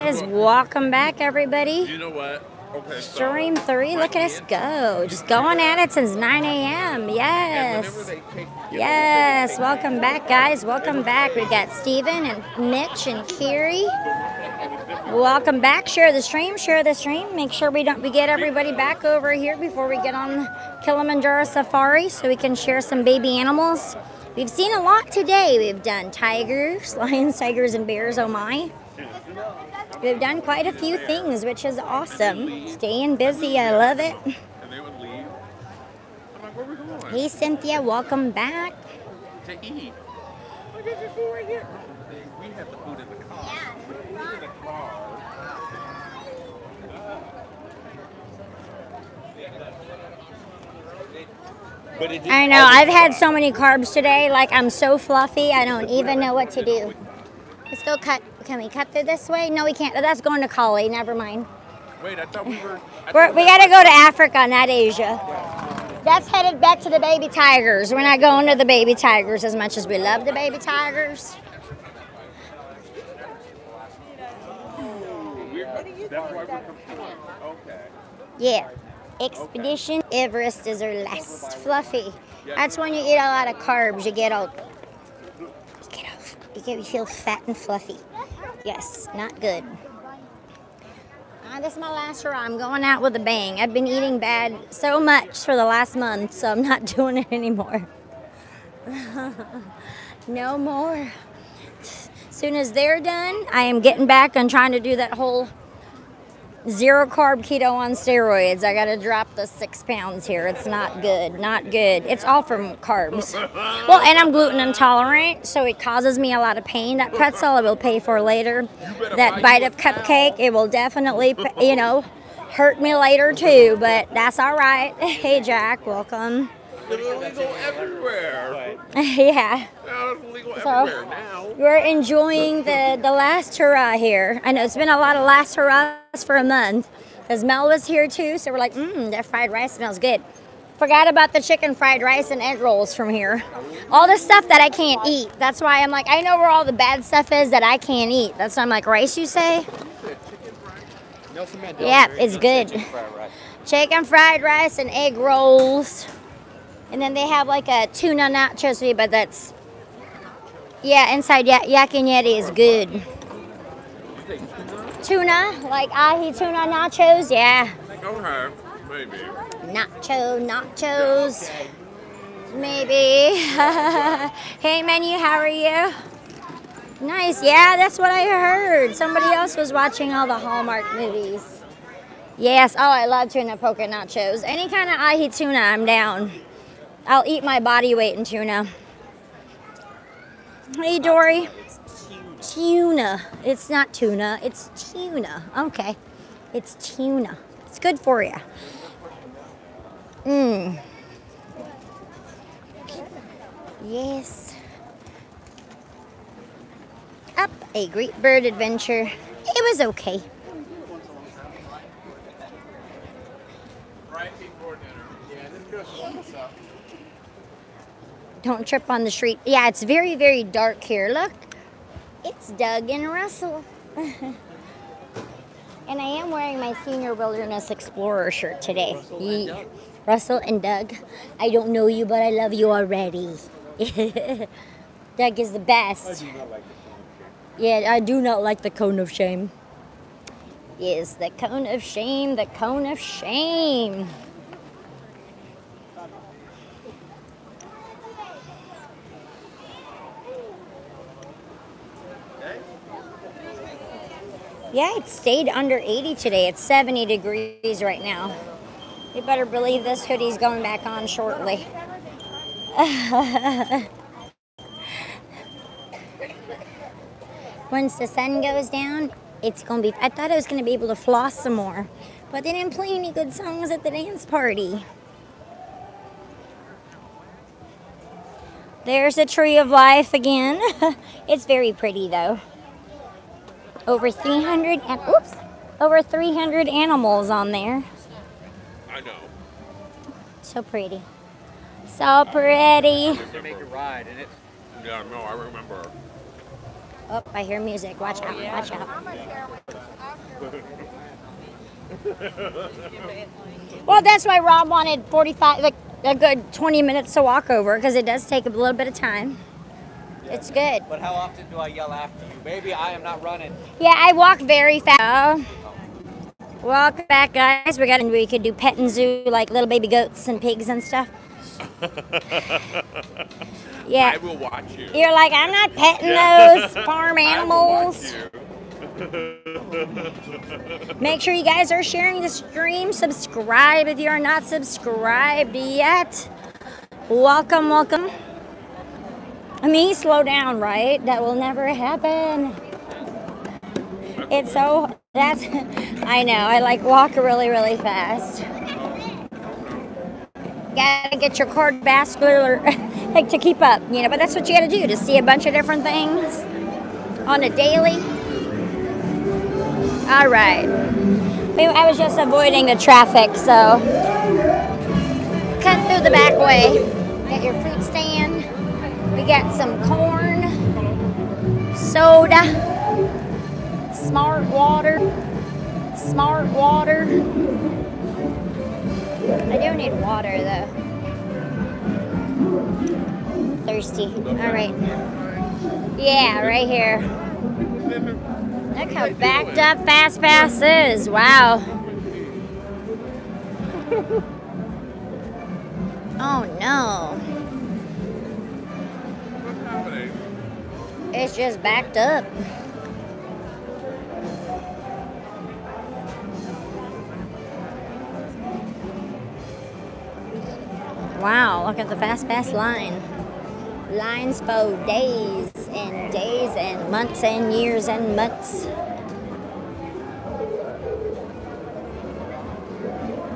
Welcome back, everybody. You know what? Okay, Stream 3, look at us go. Just going at it since 9 a.m. Yes. Yes, welcome back, guys. Welcome back. We've got Steven and Mitch and Kiri. Welcome back. Share the stream, share the stream. Make sure we get everybody back over here before we get on Kilimanjaro Safari so we can share some baby animals. We've seen a lot today. We've done tigers, lions, tigers, and bears. Oh my. We've done quite a few things, which is awesome. Staying busy, I love it. And they would leave. I'm like, where are we going? Hey, Cynthia, welcome back. To eat. Look at your food right here. We have the food in the car. Yeah, in the car. I know, I've had so many carbs today, like I'm so fluffy, I don't even know what to do. Let's go cut. Can we cut through this way? No, we can't. That's going to Collie. Never mind. Wait, I thought we were... We got to go to Africa, not Asia. That's headed back to the baby tigers. We're not going to the baby tigers as much as we love the baby tigers. Yeah. Expedition Everest is our last. Fluffy. That's when you eat a lot of carbs. You feel fat and fluffy. Yes, not good. This is my last hurrah. I'm going out with a bang. I've been eating bad so much for the last month, so I'm not doing it anymore. No more. As soon as they're done, I am getting back and trying to do that whole zero carb keto on steroids. I gotta drop the 6 pounds here. It's not good, not good. It's all from carbs. Well, and I'm gluten intolerant, so it causes me a lot of pain. That pretzel I will pay for later. That bite of cupcake, it will definitely, you know, hurt me later too, but that's all right. Hey, Jack, welcome. It's illegal everywhere. Yeah. No, it's illegal everywhere now. We're enjoying the last hurrah here. I know it's been a lot of last hurrahs for a month because Mel was here too, so we're like, that fried rice smells good. Forgot about the chicken fried rice and egg rolls from here. All the stuff that I can't eat. That's why I'm like, I know where all the bad stuff is that I can't eat. That's why I'm like, rice, you say? Yeah, it's good. Chicken fried rice and egg rolls. And then they have like a tuna nachos, but that's, yeah, inside Yak and Yeti is good. Tuna, like ahi tuna nachos, yeah. Okay, maybe. Nachos, maybe. Hey, menu, how are you? Nice, yeah, that's what I heard. Somebody else was watching all the Hallmark movies. Yes, oh, I love tuna poke nachos. Any kind of ahi tuna, I'm down. I'll eat my body weight in tuna. Hey, Dory. Tuna. It's not tuna. It's tuna. Okay. It's tuna. It's good for you. Yes. Up a great bird adventure. It was okay. Don't trip on the street. Yeah, it's very, very dark here. Look, it's Doug and Russell. And I am wearing my Senior Wilderness Explorer shirt today. Russell and Doug, I don't know you, but I love you already. Doug is the best. Yeah, I do not like the cone of shame. Yes, the cone of shame, the cone of shame. Yeah, it stayed under 80 today. It's 70 degrees right now. You better believe this hoodie's going back on shortly. Once the sun goes down, it's going to be... I thought I was going to be able to floss some more, but they didn't play any good songs at the dance party. There's a tree of life again. It's very pretty, though. Over 300 animals on there. I know. So pretty. So pretty. Make a ride in it. Yeah, no, I remember. Oh, I hear music. Watch out, watch out. Well, that's why Rob wanted 45, like a good 20 minutes to walk over, because it does take a little bit of time. Yeah. It's good. But how often do I yell after you? Baby, I am not running. Yeah, I walk very fast. Welcome back, guys. We could do pet and zoo, like little baby goats and pigs and stuff. Yeah. I will watch you. You're like, I'm not petting those farm animals. Make sure you guys are sharing the stream. Subscribe if you are not subscribed yet. Welcome, welcome. I mean, slow down, right? That will never happen. It's so, that's, I know, I like walk really, really fast. Gotta get your cardiovascular, like, to keep up, you know, but that's what you gotta do, to see a bunch of different things on a daily. All right. I was just avoiding the traffic, so cut through the back way. Got your fruit stand. We got some corn, soda, smart water. I do need water though. Thirsty. All right. Yeah, right here. Look how backed up Fast Pass is. Wow. Oh no. What's happening? It's just backed up. Wow, look at the Fast Pass line. Lines for days and months and years and months. I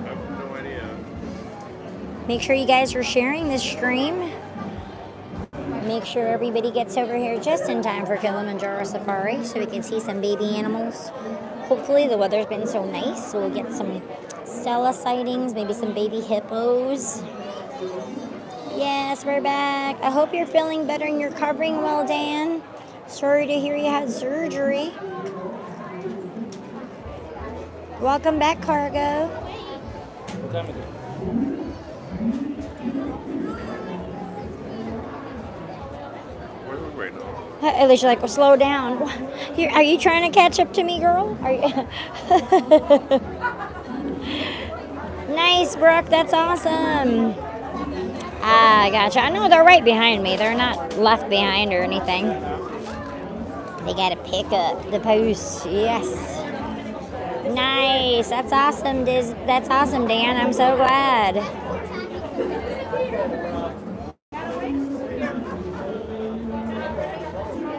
have no idea. Make sure you guys are sharing this stream. Make sure everybody gets over here just in time for Kilimanjaro Safari so we can see some baby animals. Hopefully the weather's been so nice, so we'll get some Stella sightings, maybe some baby hippos. Yes, we're back. I hope you're feeling better and you're recovering well, Dan. Sorry to hear you had surgery. Welcome back, Cargo. What time is it? Where are we waiting on? At least you're like, well, slow down. Are you trying to catch up to me, girl? Are you? Nice, Brooke. That's awesome. Ah, I gotcha. I know they're right behind me. They're not left behind or anything. They got to pick up the post. Yes. Nice. That's awesome, That's awesome, Dan. I'm so glad.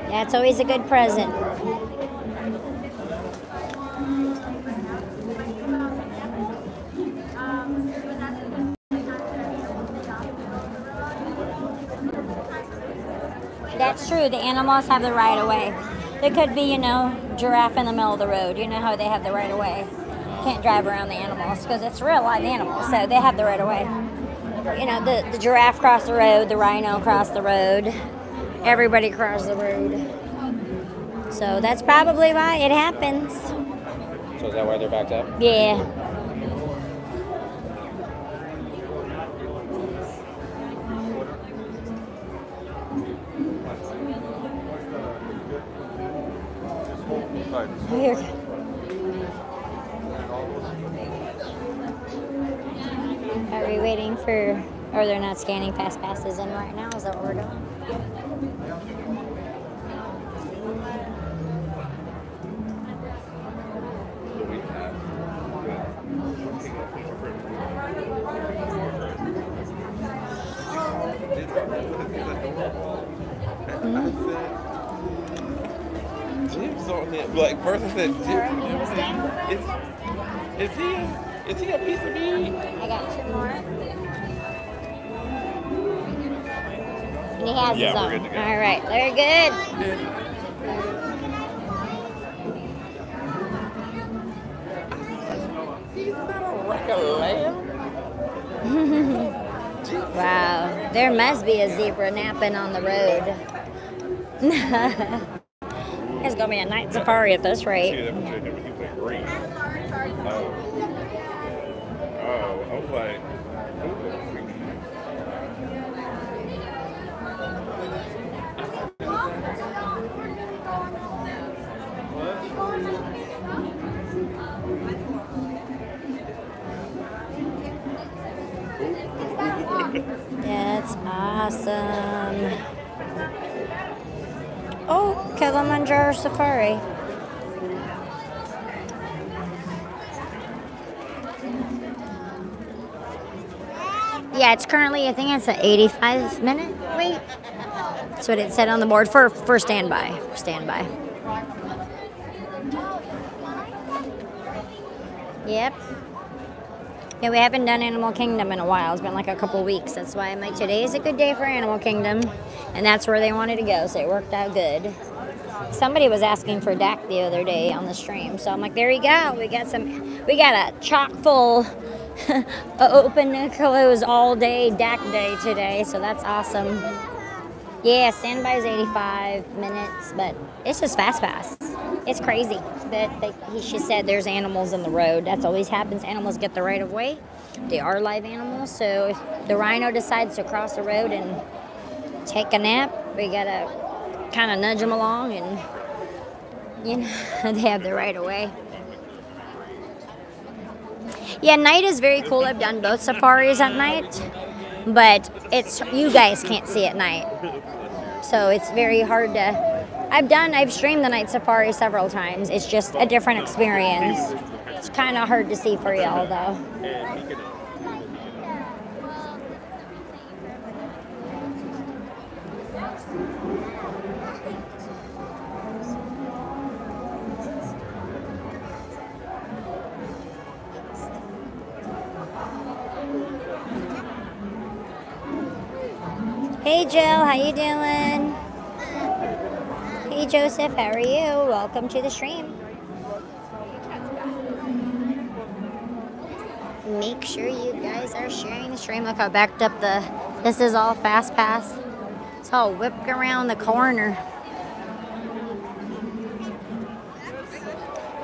That's always a good present. That's true. The animals have the right of way. There could be, you know, giraffe in the middle of the road. You know how they have the right of way. Can't drive around the animals because it's real live animals, so they have the right of way. You know, the giraffe crossed the road, the rhino crossed the road, everybody crossed the road. So that's probably why it happens. So is that why they're backed up? Yeah. Here. Are we waiting for, or they're not scanning Fast Passes in right now? Is that what we're doing? Jim's on it. Like first I said, Jim. Is he a piece of meat? I got two more. And he has his own. We're good to go. All right, very good. He's not a wreck of lamb. Wow, there must be a zebra napping on the road. It's gonna be a night safari at this rate. See, that was in there, but he was like green. Oh. Oh, I was like, That's awesome. Oh, Kilimanjaro Safari. Yeah, it's currently, I think it's an 85-minute wait. That's what it said on the board for standby. Standby. Yep. Yeah, we haven't done Animal Kingdom in a while. It's been like a couple weeks. That's why I'm like, today is a good day for Animal Kingdom. And that's where they wanted to go, so it worked out good. Somebody was asking for DAC the other day on the stream. So I'm like, there you go. We got a chock full open and close all day DAC day today. So that's awesome. Yeah, standby is 85 minutes, but it's just fast pass. It's crazy that she said there's animals in the road. That's always happens. Animals get the right of way. They are live animals. So if the rhino decides to cross the road and take a nap, we gotta kind of nudge them along, and you know, they have the right of way. Yeah, night is very cool. I've done both safaris at night, but you guys can't see at night, so it's very hard to. I've streamed the night safari several times. It's just a different experience. It's kind of hard to see for y'all though. Hey Jill, how you doing? Hey Joseph, how are you? Welcome to the stream. Make sure you guys are sharing the stream. Look how backed up this is all fast pass. It's all whipped around the corner.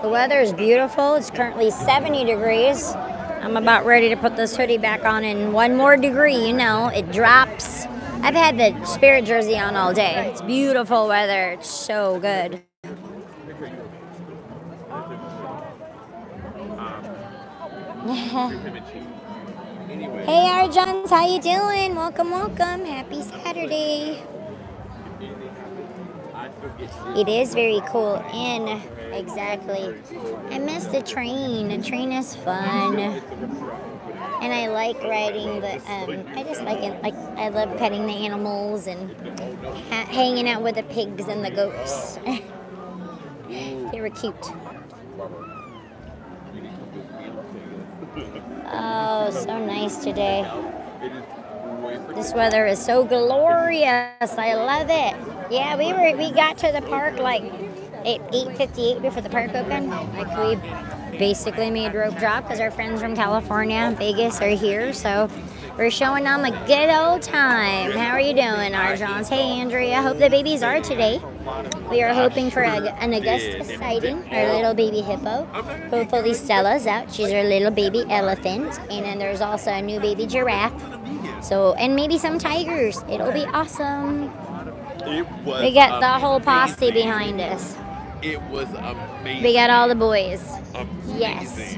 The weather is beautiful. It's currently 70 degrees. I'm about ready to put this hoodie back on in one more degree. You know, it drops. I've had the Spirit jersey on all day. It's beautiful weather. It's so good. Hey Arjans, how you doing? Welcome, welcome. Happy Saturday. It is very cool, and exactly. I miss the train. The train is fun. And I like riding I just like it. Like, I love petting the animals and hanging out with the pigs and the goats. They were cute. Oh, so nice today. This weather is so glorious. I love it. Yeah, we got to the park like at 8:58 before the park opened. Like, we basically made rope drop because our friends from California, Vegas, are here. So we're showing them a good old time. How are you doing, Arjans? Hey, Andrea. Hope the babies are today. We are hoping for an Augusta sighting, our little baby hippo. Hopefully Stella's out. She's our little baby elephant. And then there's also a new baby giraffe. So, and maybe some tigers. It'll be awesome. We got the whole posse behind us. It was amazing. We got all the boys. Amazing. Yes.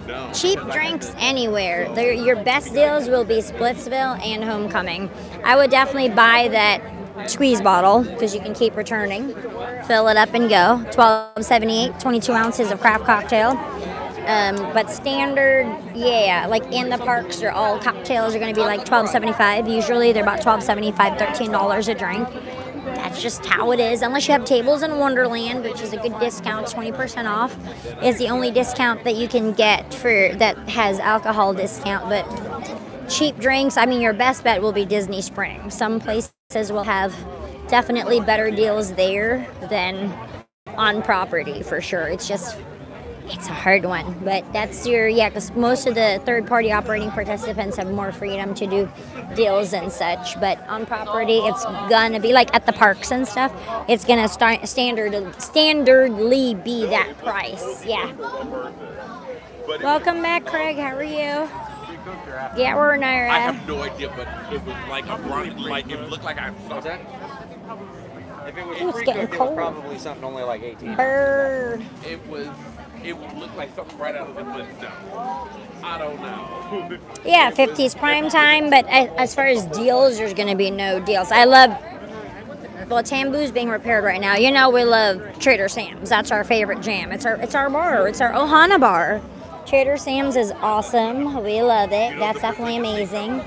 No. Cheap drinks anywhere. Your best deals will be Splitsville and Homecoming. I would definitely buy that squeeze bottle because you can keep returning. Fill it up and go. $12.78, 22 ounces of craft cocktail. But standard, yeah, like in the parks, all cocktails are going to be like $12.75. Usually they're about $12.75, $13 a drink. That's just how it is. Unless you have tables in Wonderland, which is a good discount, 20% off. Is the only discount that you can get for that has alcohol discount. But cheap drinks, I mean, your best bet will be Disney Springs. Some places will have definitely better deals there than on property for sure. It's just It's a hard one, but that's your, yeah, because most of the third-party operating participants have more freedom to do deals and such, but on property, it's gonna be, like at the parks and stuff, it's gonna standardly be that price, yeah. Welcome back, Craig, how are you? Yeah, we're in our... I have no idea, but it was like a brownie, like it looked like I saw that. If it was It's pre-cooked, getting it was cold. probably something only like 18. Brr. It looked like something right out of the Flintstones. I don't know. Yeah, 50s prime time, but as far as deals, there's going to be no deals. I love, well, Tambu's being repaired right now. You know we love Trader Sam's. That's our favorite jam. It's our bar. It's our Ohana bar. Trader Sam's is awesome. We love it. That's definitely amazing.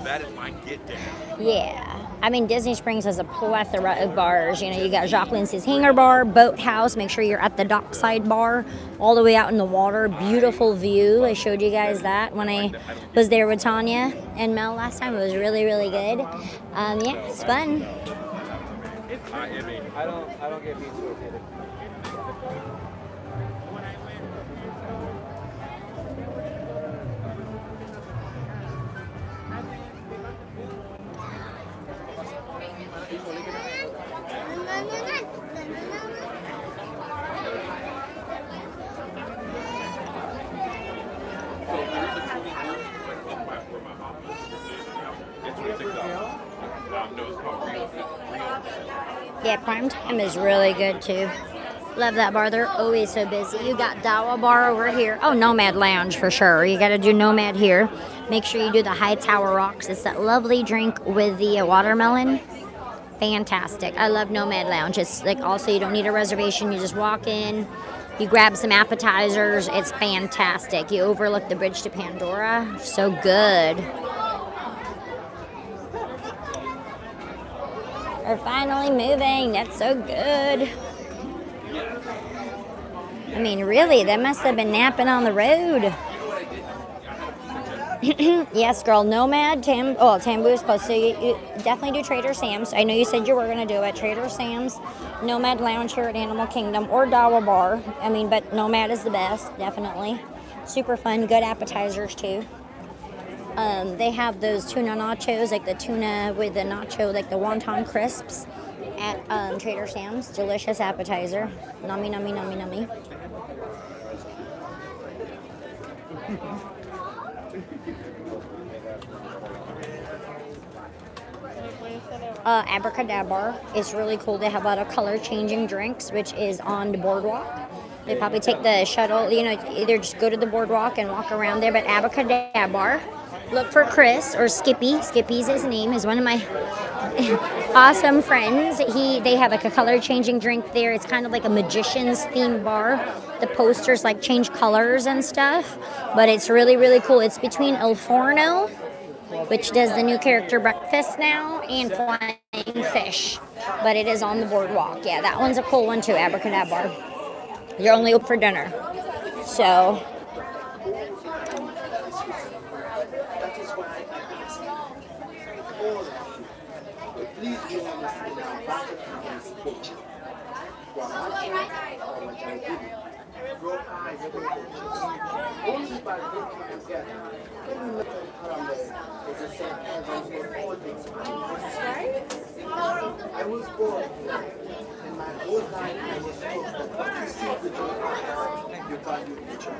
That is my get down. Yeah. I mean, Disney Springs has a plethora of bars. You know, you got Jacques Lindsay's Hangar Bar, Boathouse. Make sure you're at the dockside bar, all the way out in the water. Beautiful view. I showed you guys that when I was there with Tanya and Mel last time. It was really, really good. Yeah, it's fun. I don't get pizza with it. Yeah, prime time is really good too. Love that bar. They're always so busy. You got Dawa Bar over here. Oh, Nomad Lounge for sure. You got to do Nomad here. Make sure you do the High Tower Rocks. It's that lovely drink with the watermelon. Fantastic. I love Nomad Lounge. It's like also you don't need a reservation. You just walk in. You grab some appetizers. It's fantastic. You overlook the bridge to Pandora. So good. We're finally moving. That's so good. I mean, really, they must have been napping on the road. Yes, girl. Nomad, Tambu is close. So you definitely do Trader Sam's. I know you said you were going to do it. Trader Sam's, Nomad Lounge here at Animal Kingdom, or Dawa Bar. I mean, but Nomad is the best, definitely. Super fun. Good appetizers, too. They have those tuna nachos, like the tuna with the nacho, like the wonton crisps at Trader Sam's. Delicious appetizer. Nummy, nummy, nummy, nummy. Abracadabra is really cool. They have a lot of color-changing drinks, which is on the boardwalk. They probably take the shuttle, you know, either just go to the boardwalk and walk around there, but Abracadabra. Look for Chris or Skippy. Skippy's his name. Is one of my awesome friends. They have like a color-changing drink there. It's kind of like a magician's themed bar. The posters like change colors and stuff, but it's really, really cool. It's between El Forno, which does the new character breakfast now, and Flying Fish, but it is on the boardwalk. Yeah, that one's a cool one too, Abracadabra. You're only open for dinner, so. I was born, and my whole life I was told that what you see with your eyes, you value in nature.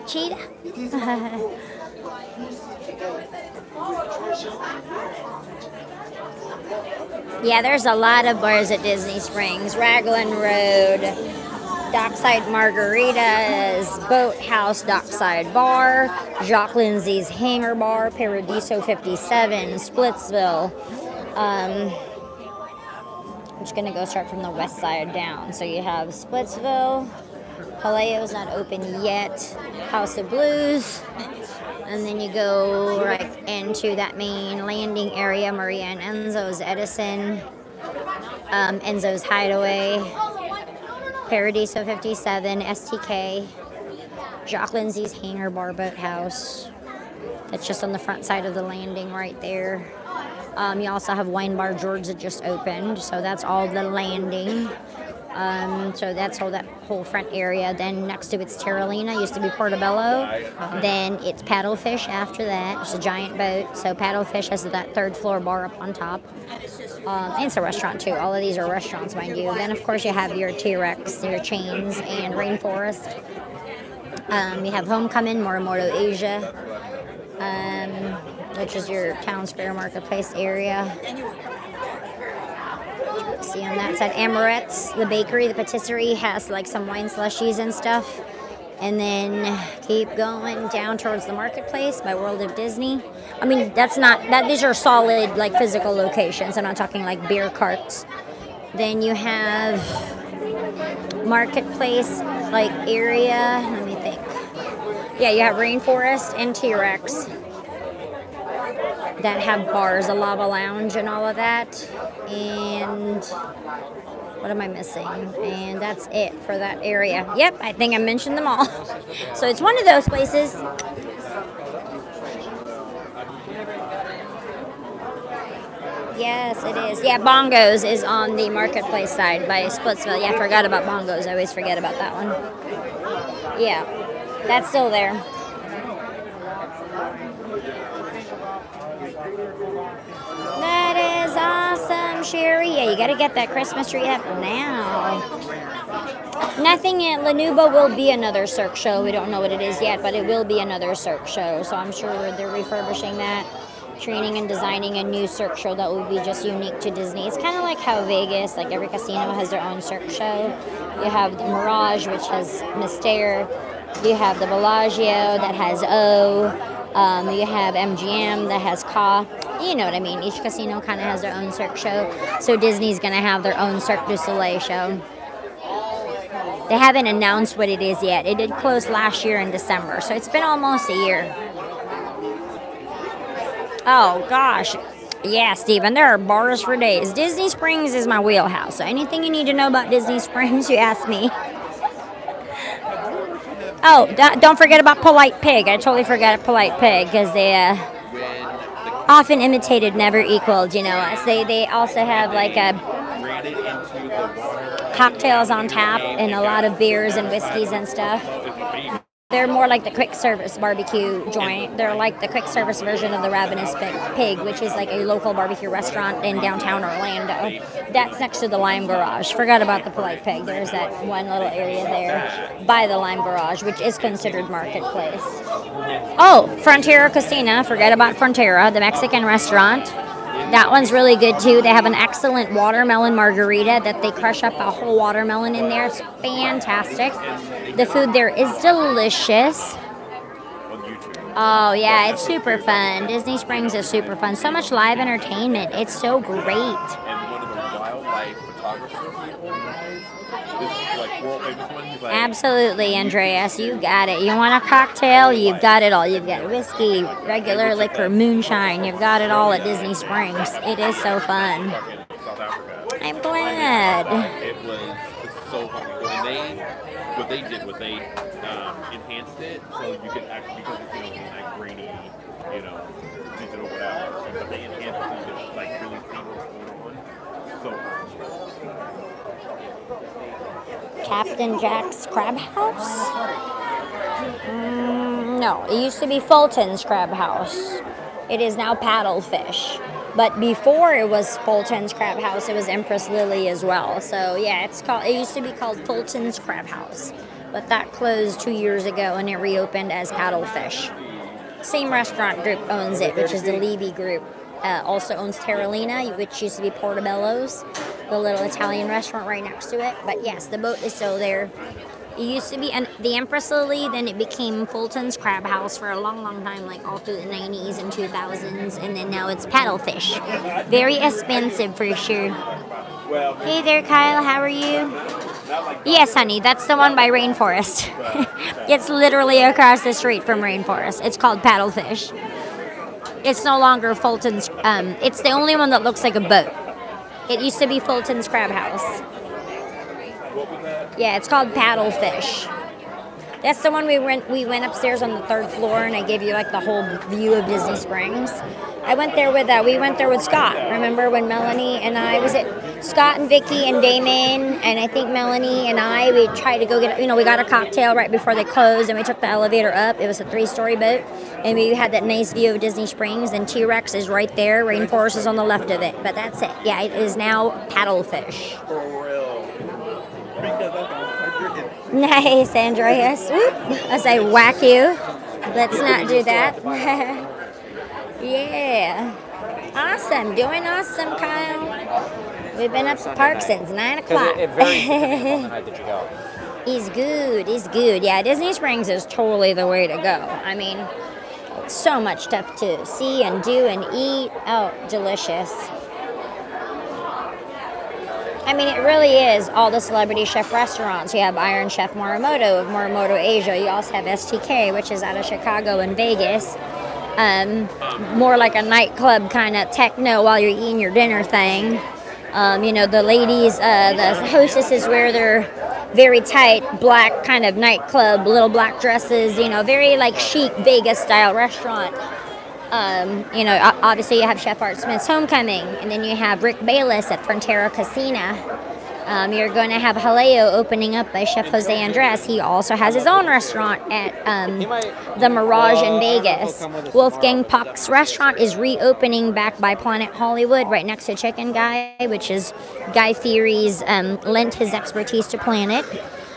Cheetah. It is my hope what you see today, you will treasure and Yeah, there's a lot of bars at Disney Springs. Raglan Road, Dockside Margaritas, Boathouse Dockside Bar, Jacques Lindsay's Hangar Bar, Paradiso 57, Splitsville. I'm just going to go start from the west side down. So you have Splitsville, Palaio's not open yet, House of Blues, and then you go right into that main landing area, Maria and Enzo's Edison, Enzo's Hideaway, Paradiso 57, STK, Jacques Lindsay's Hangar Bar Boathouse. That's just on the front side of the landing right there. You also have Wine Bar George that just opened, so that's all the landing. So that's that whole front area. Then next to it's Terralina, used to be Portobello. Then it's Paddlefish after that. It's a giant boat. So Paddlefish has that third floor bar up on top. And it's a restaurant too. All of these are restaurants, mind you. Then of course you have your T-Rex, your chains, and Rainforest. You have Homecoming, Morimoto Asia, which is your town square marketplace area. See on that side, Amorette's, the bakery, the patisserie has like some wine slushies and stuff. And then keep going down towards the marketplace by World of Disney. I mean, these are solid like physical locations. I'm not talking like beer carts. Then you have marketplace like area. Let me think. Yeah, you have Rainforest and T-Rex that have bars, a lava lounge and all of that. And what am I missing? And that's it for that area. Yep, I think I mentioned them all. So it's one of those places. Yes, it is. Yeah, Bongos is on the marketplace side by Splitsville. Yeah, I forgot about Bongos. I always forget about that one. Yeah, that's still there. That is awesome, Sherry. Yeah, you got to get that Christmas tree up now. Nothing at Lanuba will be another Cirque show. We don't know what it is yet, but it will be another Cirque show. So I'm sure they're refurbishing that, training and designing a new Cirque show that will be just unique to Disney. It's kind of like how Vegas, like every casino has their own Cirque show. You have the Mirage, which has Mystere. You have the Bellagio that has O. You have MGM that has Ka. You know what I mean. Each casino kind of has their own Cirque show. So Disney's going to have their own Cirque du Soleil show. They haven't announced what it is yet. It did close last year in December. So it's been almost a year. Oh, gosh. Yeah, Stephen, there are bars for days. Disney Springs is my wheelhouse. So anything you need to know about Disney Springs, you ask me. Oh, don't forget about Polite Pig. I totally forgot Polite Pig because they often imitated, never equaled, you know. They also have like cocktails on tap and a lot of beers and whiskeys and stuff. They're more like the quick service barbecue joint. They're like the quick service version of the Ravenous Pig, which is like a local barbecue restaurant in downtown Orlando. That's next to the Lime Barrage. Forgot about the Polite Pig. There's that one little area there by the Lime Barrage, which is considered marketplace. Oh, Frontera Cocina. Forget about Frontera, the Mexican restaurant. That one's really good too. They have an excellent watermelon margarita that they crush up a whole watermelon in there. It's fantastic. The food there is delicious. Oh yeah, it's super fun. Disney Springs is super fun. So much live entertainment. It's so great. And one of the wildlife photographers, like world famous one, he's like, absolutely, Andreas. You got it. You want a cocktail? You've got it all. You've got whiskey, regular liquor, moonshine. You've got it all at Disney Springs. It is so fun. South Africa. I'm glad. It was so funny. What they did was they enhanced it so you could actually, because it's like grainy, digital whatever, but they enhanced it so you could like really see what's going on. So Captain Jack's Crab House? No, it used to be Fulton's Crab House. It is now Paddlefish. But before it was Fulton's Crab House, it was Empress Lily as well. So yeah, it used to be called Fulton's Crab House. But that closed 2 years ago and it reopened as Paddlefish. Same restaurant group owns it, which is the Levy Group. Also owns Terralina, which used to be Portobello's, the little Italian restaurant right next to it. But yes, the boat is still there. It used to be the Empress Lily, then it became Fulton's Crab House for a long, long time, like all through the 90s and 2000s, and then now it's Paddlefish. Very expensive for sure. Hey there, Kyle, how are you? Yes, honey, that's the one by Rainforest. It's literally across the street from Rainforest. It's called Paddlefish. It's no longer Fulton's, it's the only one that looks like a boat. It used to be Fulton's Crab House. Yeah, it's called Paddlefish. That's the one we went upstairs on the 3rd floor, and I gave you like the whole view of Disney Springs. We went there with Scott. Remember when Melanie and I Scott and Vicky and Damon and I think Melanie and we tried to go get, we got a cocktail right before they closed, and we took the elevator up. It was a 3-story boat, and we had that nice view of Disney Springs, and T-Rex is right there. Rainforest is on the left of it, but that's it. Yeah, it is now paddlefish. For real. Because that's 100. Nice, Andreas. Whoop. I say whack you. Let's not do that. Yeah. Awesome. Doing awesome, Kyle. We've been up the park since 9 o'clock. It varies depending on the night that you go. He's good. He's good. Yeah, Disney Springs is totally the way to go. I mean, so much stuff to see and do and eat. Oh, delicious. I mean, it really is all the celebrity chef restaurants. You have Iron Chef Morimoto of Morimoto Asia. You also have STK, which is out of Chicago and Vegas. More like a nightclub kind of techno while you're eating your dinner thing. The ladies, the hostesses wear their very tight black kind of nightclub, little black dresses, very like chic Vegas style restaurant. Obviously you have Chef Art Smith's Homecoming, and then you have Rick Bayless at Frontera Casina. You're going to have Haleo opening up by Chef Jose Andres. He also has his own restaurant at the Mirage in Vegas. Wolfgang Puck's restaurant is reopening back by Planet Hollywood right next to Chicken Guy, which is Guy Fieri's lent his expertise to Planet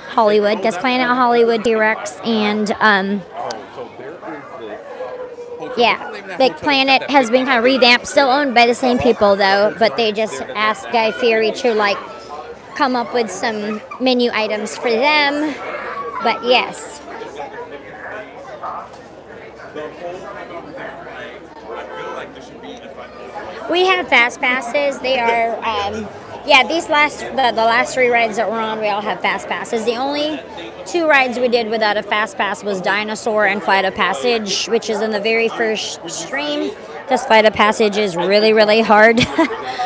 Hollywood, because Planet Hollywood directs and like Planet has been kind of revamped, still owned by the same people though, but they just asked Guy Fieri to come up with some menu items for them. But yes. We have fast passes. They are the last 3 rides that we're on, we all have fast passes. The only 2 rides we did without a fast pass was Dinosaur and Flight of Passage, which is in the very first stream. This Flight of Passage is really, really hard.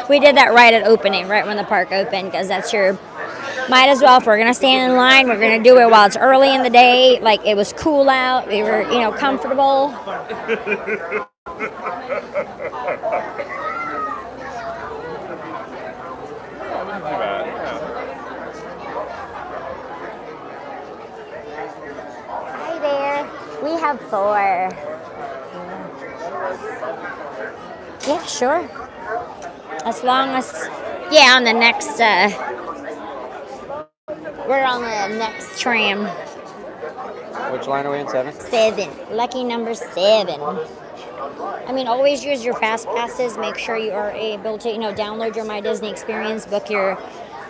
We did that right at opening, right when the park opened, because that's might as well, if we're going to stand in line, we're going to do it while it's early in the day. Like, it was cool out. We were, comfortable. Hi there. We have 4. Yeah, sure. As long as, on the next, we're on the next tram. Which line are we in? 7? 7. Lucky number 7. I mean, always use your fast passes. Make sure you are able to, download your My Disney Experience, book your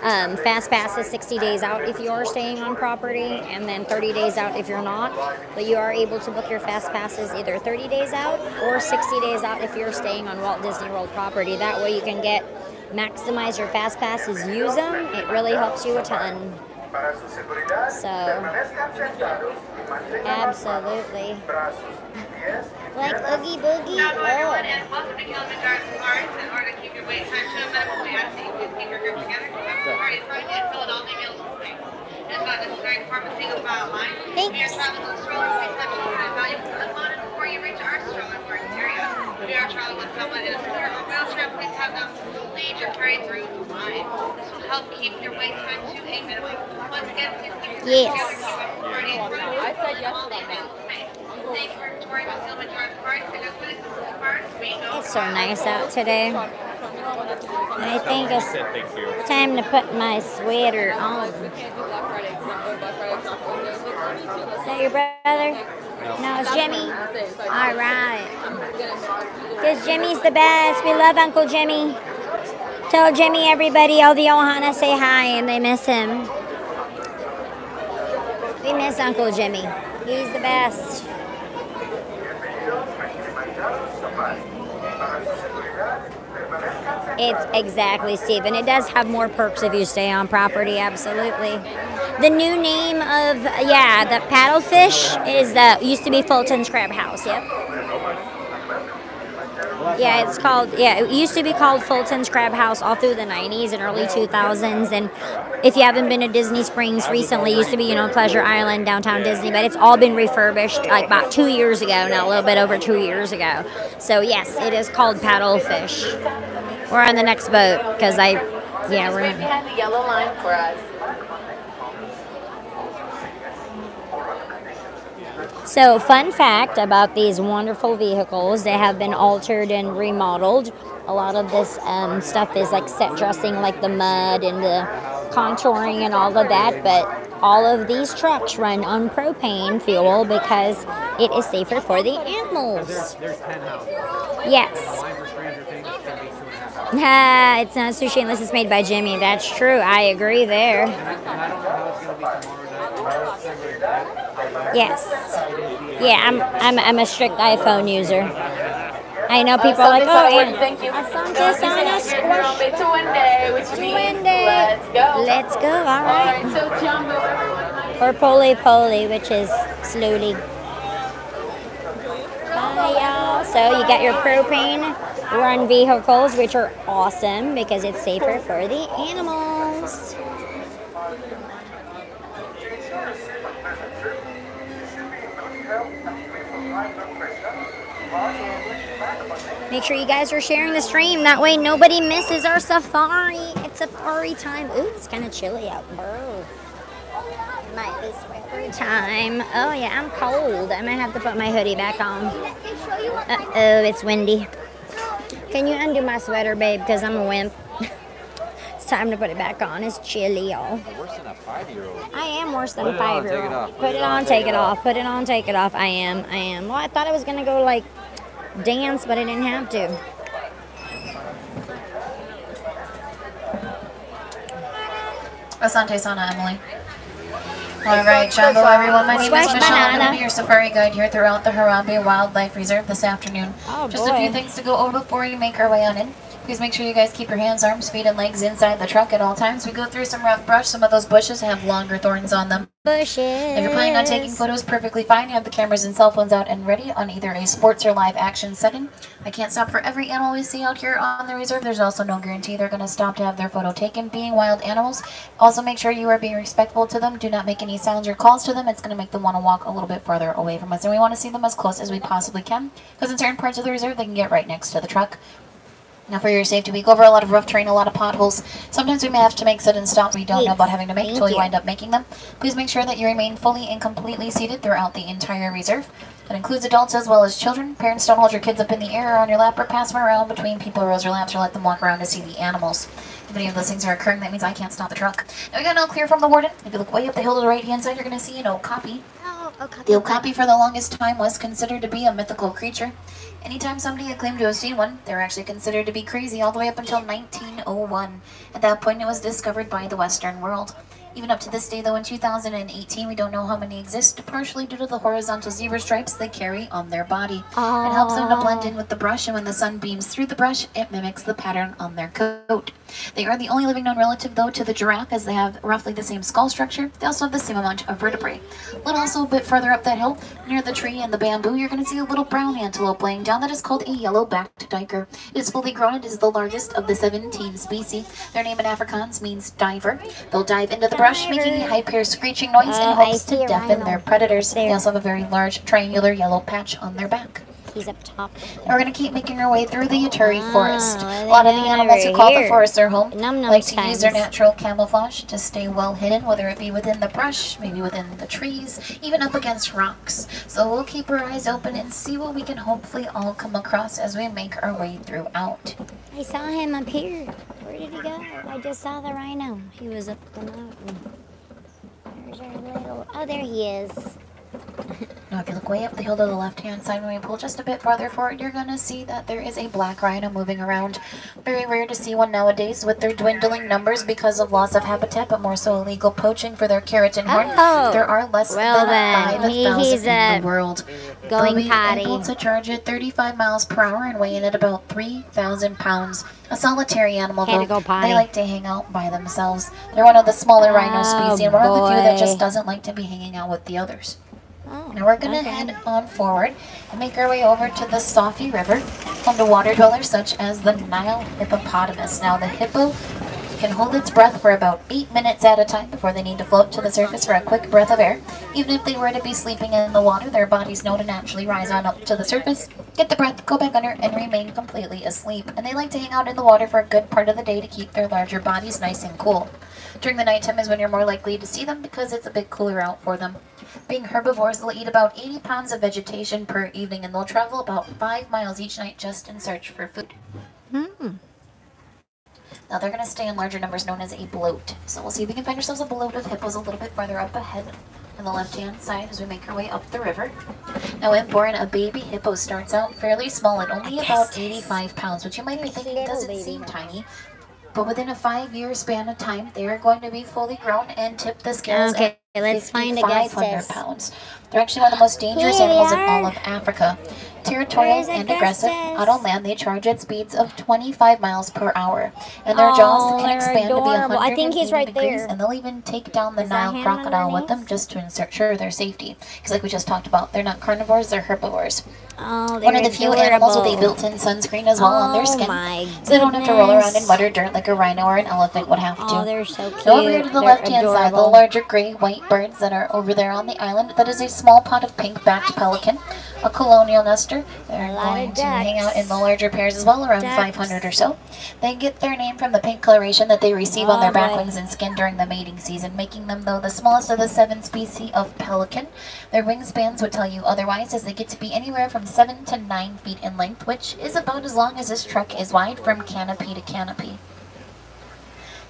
fast passes 60 days out if you are staying on property, and then 30 days out if you're not. But you are able to book your fast passes either 30 days out or 60 days out if you're staying on Walt Disney World property. That way you can maximize your fast passes, use them. It really helps you a ton. So, absolutely. Like Oogie Boogie. Welcome to Kilimanjaro Safari. In order to keep your wait time to a minimum, we ask that you please keep your group together. Safari is private and fill it all the meals with things. It's not necessary to form a single file line. Thanks. We are traveling with a stroller. Please have your valuables unloaded before you reach our stroller parking area. If you are traveling with someone in a scooter or wheelchair, please have them lead your carry through the line. This will help keep your wait time to a minimum. Once again, please keep your group together. Keep everybody through. I said yes to that. Thank you for touring with Kilimanjaro Safari. It's so nice out today. And I think it's time to put my sweater on. Is that your brother? No, it's Jimmy. All right. Because Jimmy's the best. We love Uncle Jimmy. Tell Jimmy, everybody, all the Ohana say hi, and they miss him. We miss Uncle Jimmy. He's the best. It's exactly, Steve, and it does have more perks if you stay on property, absolutely. The new name of, the paddlefish is used to be Fulton's Crab House, yep. Yeah, it's called, it used to be called Fulton's Crab House all through the 90s and early 2000s, and if you haven't been to Disney Springs recently, it used to be, Pleasure Island, downtown Disney, but it's all been refurbished like about 2 years ago now, a little bit over 2 years ago. So yes, it is called paddlefish. We're on the next boat because I Yeah, just wait behind the yellow line for us. So, fun fact about these wonderful vehicles, they have been altered and remodeled. A lot of this stuff is like set dressing, like the mud and the contouring and all of that, but all of these trucks run on propane fuel because it is safer for the animals. Yes. It's not sushi unless it's made by Jimmy. That's true. I agree there. Yes. Yeah, I'm a strict iPhone user. I know people are like, oh, and thank you. Asante Sana squash. To one day, which means let's go. Let's go. All right. So Jumbo, everyone. Or Poli Poli, which is slowly. Bye, y'all. So you got your propane run vehicles, which are awesome because it's safer for the animals. Make sure you guys are sharing the stream. That way nobody misses our safari. It's safari time. Ooh, it's kind of chilly out. Oh, might be sweater time. Oh, yeah, I'm cold. I might have to put my hoodie back on. Uh-oh, it's windy. Can you undo my sweater, babe? Because I'm a wimp. It's time to put it back on. It's chilly, y'all. Worse than a 5-year-old. I am worse than Put a it on, 5-year-old. take it off. Put it on, take it off. Put it on, take it off. I am. Well, I thought I was going to go, like, dance, but I didn't have to. Asante Sana, Emily. Alright, Jumbo, everyone. My name is Michelle. I'm going to be your safari guide here throughout the Harambe Wildlife Preserve this afternoon. Oh, Just a few things to go over before you make our way on in. Please make sure you guys keep your hands, arms, feet, and legs inside the truck at all times. We go through some rough brush. Some of those bushes have longer thorns on them. Bushes. If you're planning on taking photos, perfectly fine. You have the cameras and cell phones out and ready on either a sports or live action setting. I can't stop for every animal we see out here on the reserve. There's also no guarantee they're going to stop to have their photo taken. Being wild animals, also make sure you are being respectful to them. Do not make any sounds or calls to them. It's going to make them want to walk a little bit farther away from us. And we want to see them as close as we possibly can, because in certain parts of the reserve, they can get right next to the truck. Now for your safety, we go over a lot of rough terrain, a lot of potholes. Sometimes we may have to make sudden stops we don't know about having to make until we wind up making them. Please make sure that you remain fully and completely seated throughout the entire reserve. That includes adults as well as children. Parents, don't hold your kids up in the air or on your lap or pass them around between people, rows, or laps, or let them walk around to see the animals. If any of those things are occurring, that means I can't stop the truck. Now we got an all clear from the warden. If you look way up the hill to the right-hand side, you're going to see an okapi. The okapi for the longest time was considered to be a mythical creature. Anytime somebody had claimed to have seen one, they were actually considered to be crazy all the way up until 1901. At that point, it was discovered by the Western world. Even up to this day, though, in 2018, we don't know how many exist, partially due to the horizontal zebra stripes they carry on their body. It helps them to blend in with the brush, and when the sun beams through the brush, it mimics the pattern on their coat. They are the only living known relative, though, to the giraffe, as they have roughly the same skull structure. They also have the same amount of vertebrae. Also a bit further up that hill, near the tree and the bamboo, you're going to see a little brown antelope laying down that is called a yellow-backed duiker. It is fully grown and is the largest of the 17 species. Their name in Afrikaans means diver. They'll dive into the brush, making a high-pitched screeching noise in hopes to deafen their predators. They also have a very large triangular yellow patch on their back. He's up top. And we're going to keep making our way through the Yaturi forest. A lot of the animals who call the forest their home like to use their natural camouflage to stay well hidden, whether it be within the brush, maybe within the trees, even up against rocks. So we'll keep our eyes open and see what we can hopefully all come across as we make our way throughout. I saw him up here. Where did he go? I just saw the rhino. He was up the mountain. There's our little... Oh, there he is. Now if you look way up the hill to the left-hand side, when we pull just a bit farther forward, you're going to see that there is a black rhino moving around. Very rare to see one nowadays with their dwindling numbers because of loss of habitat, but more so illegal poaching for their keratin horn. There are less than 5,000 in the world. They'll be able to charge at 35 miles per hour and weigh in at about 3,000 pounds. A solitary animal, though. They like to hang out by themselves. They're one of the smaller rhino species, and one of the few that just doesn't like to be hanging out with the others. Now we're going to head on forward and make our way over to the Safi River, home to water dwellers such as the Nile hippopotamus. Now the hippo can hold its breath for about 8 minutes at a time before they need to float to the surface for a quick breath of air. Even if they were to be sleeping in the water, their bodies know to naturally rise on up to the surface, get the breath, go back under, and remain completely asleep. And they like to hang out in the water for a good part of the day to keep their larger bodies nice and cool. During the nighttime is when you're more likely to see them because it's a bit cooler out for them. Being herbivores, they'll eat about 80 pounds of vegetation per evening, and they'll travel about 5 miles each night just in search for food. Now they're going to stay in larger numbers known as a bloat. So we'll see if we can find ourselves a bloat of hippos a little bit farther up ahead on the left-hand side as we make our way up the river. Now when born, a baby hippo starts out fairly small at only about 85 pounds, which you might be thinking doesn't seem tiny. But within a 5-year span of time, they are going to be fully grown and tip the scales at let's find a 500 pounds. They're actually one of the most dangerous animals in all of Africa. Territorial and aggressive, out on land they charge at speeds of 25 miles per hour. And their jaws can expand to be 180 degrees, and they'll even take down the Nile crocodile with them just to ensure their safety. Because like we just talked about, they're not carnivores, they're herbivores. One of the few animals with a built-in sunscreen as well on their skin, so they don't have to roll around in mud or dirt like a rhino or an elephant would have to. They're so cute. Over here to the left-hand side, the larger gray-white birds that are over there on the island, that is a small pot of pink-backed pelican, a colonial nester. They're going to hang out in the larger pairs as well, around 500 or so. They get their name from the pink coloration that they receive on their back wings and skin during the mating season, making them, though, the smallest of the 7 species of pelican. Their wingspans would tell you otherwise, as they get to be anywhere from 7 to 9 feet in length, which is about as long as this truck is wide from canopy to canopy.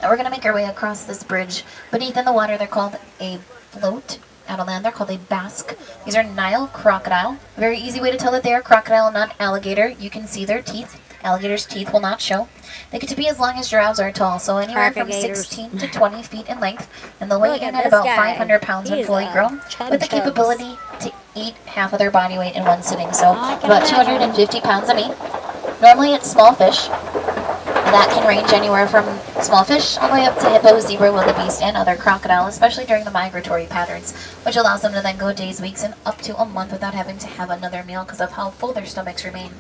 Now we're going to make our way across this bridge. Beneath in the water, they're called a float. Out on land, they're called a basque. These are Nile crocodile. A very easy way to tell that they are crocodile, not alligator. You can see their teeth. Alligator's teeth will not show. They get to be as long as giraffes are tall, so anywhere from 16 to 20 feet in length, and they'll weigh in at about 500 pounds when fully grown, with the capability to eat half of their body weight in one sitting, so about 250 pounds of meat. Normally it's small fish. That can range anywhere from small fish all the way up to hippo, zebra, wildebeest, and other crocodile, especially during the migratory patterns, which allows them to then go days, weeks, and up to a month without having to have another meal because of how full their stomachs remain.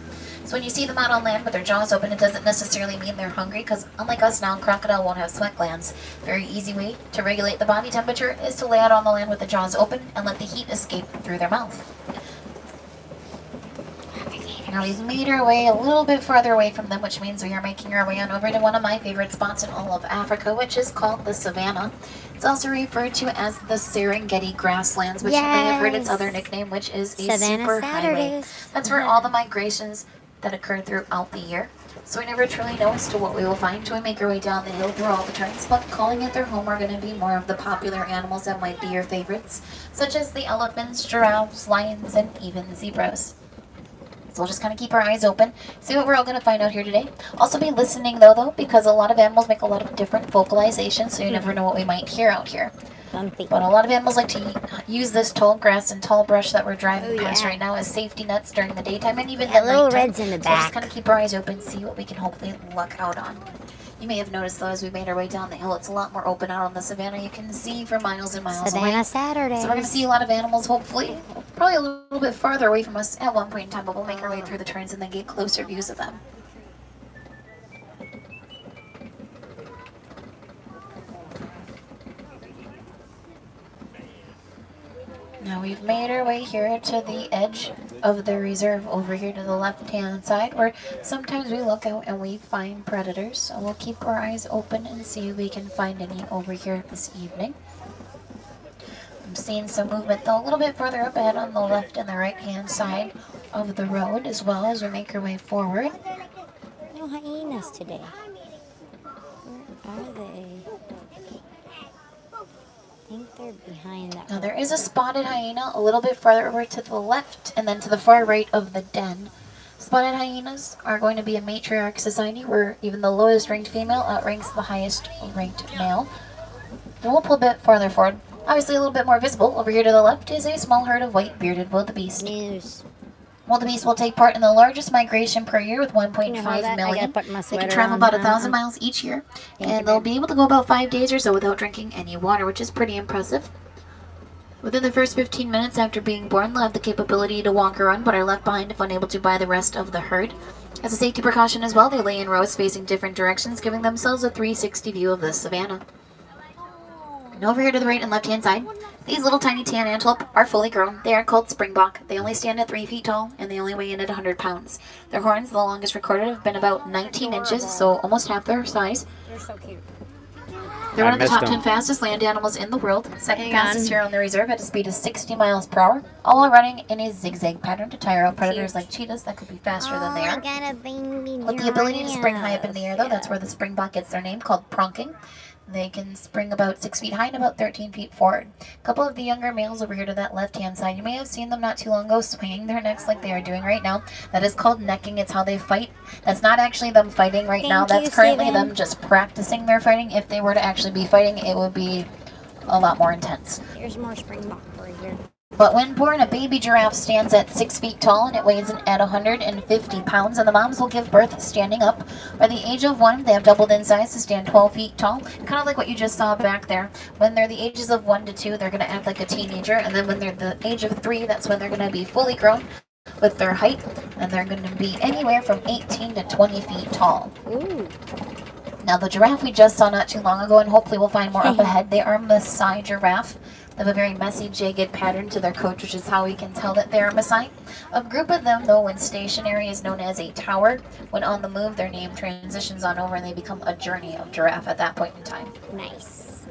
So when you see them out on land with their jaws open, it doesn't necessarily mean they're hungry, because unlike us now, crocodile won't have sweat glands. Very easy way to regulate the body temperature is to lay out on the land with the jaws open and let the heat escape through their mouth. Now we've made our way a little bit farther away from them, which means we are making our way on over to one of my favorite spots in all of Africa, which is called the Savannah. It's also referred to as the Serengeti grasslands, which you may have heard its other nickname, which is a super highway. That's where all the migrations that occur throughout the year. So we never truly know as to what we will find until we make our way down the hill through all the turns, but calling it their home are going to be more of the popular animals that might be your favorites, such as the elephants, giraffes, lions, and even zebras. So we'll just kind of keep our eyes open, see what we're all going to find out here today. Also be listening though, because a lot of animals make a lot of different vocalizations, so you never know what we might hear out here. But a lot of animals like to use this tall grass and tall brush that we're driving past right now as safety nets during the daytime and even at little nighttime. reds in the So we'll just back. kind of keep our eyes open, see what we can hopefully luck out on. You may have noticed though, as we made our way down the hill, it's a lot more open out on the savannah. You can see for miles and miles away. Savannah Saturday. So we're going to see a lot of animals, hopefully, probably a little bit farther away from us at one point in time, but we'll make our way through the turns and then get closer views of them. Now we've made our way here to the edge of the reserve over here to the left-hand side, where sometimes we look out and we find predators. So we'll keep our eyes open and see if we can find any over here this evening. I'm seeing some movement though a little bit further up ahead on the left and the right-hand side of the road as well as we make our way forward. No hyenas today. Where are they? I think they're behind that. Now there is a spotted hyena a little bit farther over to the left and then to the far right of the den. Spotted hyenas are going to be a matriarch society where even the lowest ranked female outranks the highest ranked male. Then we'll pull a bit farther forward. Obviously a little bit more visible over here to the left is a small herd of white bearded wildebeest. Wildebeest will take part in the largest migration per year with 1.5 million. They can travel about 1,000 miles each year, and they'll be able to go about 5 days or so without drinking any water, which is pretty impressive. Within the first 15 minutes after being born, they'll have the capability to walk or run, but are left behind if unable to by the rest of the herd. As a safety precaution as well, they lay in rows facing different directions, giving themselves a 360 view of the savannah. And over here to the right and left hand side, these little tiny tan antelope are fully grown. They are called springbok. They only stand at 3 feet tall, and they only weigh in at 100 pounds. Their horns, the longest recorded, have been about 19 inches, so almost half their size. They're so cute. They're one of the top 10 fastest land animals in the world. Second fastest here on the reserve at a speed of 60 miles per hour, all while running in a zigzag pattern to tire out predators like cheetahs that could be faster than they are. With the ability to spring high up in the air, though, that's where the springbok gets their name, called pronking. They can spring about 6 feet high and about 13 feet forward. A couple of the younger males over here to that left-hand side, you may have seen them not too long ago swinging their necks like they are doing right now. That is called necking. It's how they fight. That's not actually them fighting right now. That's currently them just practicing their fighting. If they were to actually be fighting, it would be a lot more intense. Here's more springbok right here. But when born, a baby giraffe stands at 6 feet tall and it weighs in at 150 pounds, and the moms will give birth standing up. By the age of 1, they have doubled in size to stand 12 feet tall, kind of like what you just saw back there. When they're the ages of 1 to 2, they're going to act like a teenager, and then when they're the age of 3, that's when they're going to be fully grown with their height, and they're going to be anywhere from 18 to 20 feet tall. Ooh. Now the giraffe we just saw not too long ago, and hopefully we'll find more up ahead, they are Maasai giraffe. They have a very messy, jagged pattern to their coat, which is how we can tell that they are Maasai. A group of them, though, when stationary is known as a tower. When on the move, their name transitions on over and they become a journey of giraffe at that point in time. Nice.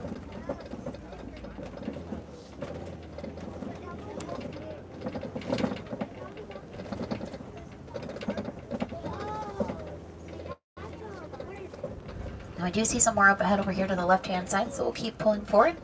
Now I do see some more up ahead over here to the left-hand side, so we'll keep pulling forward.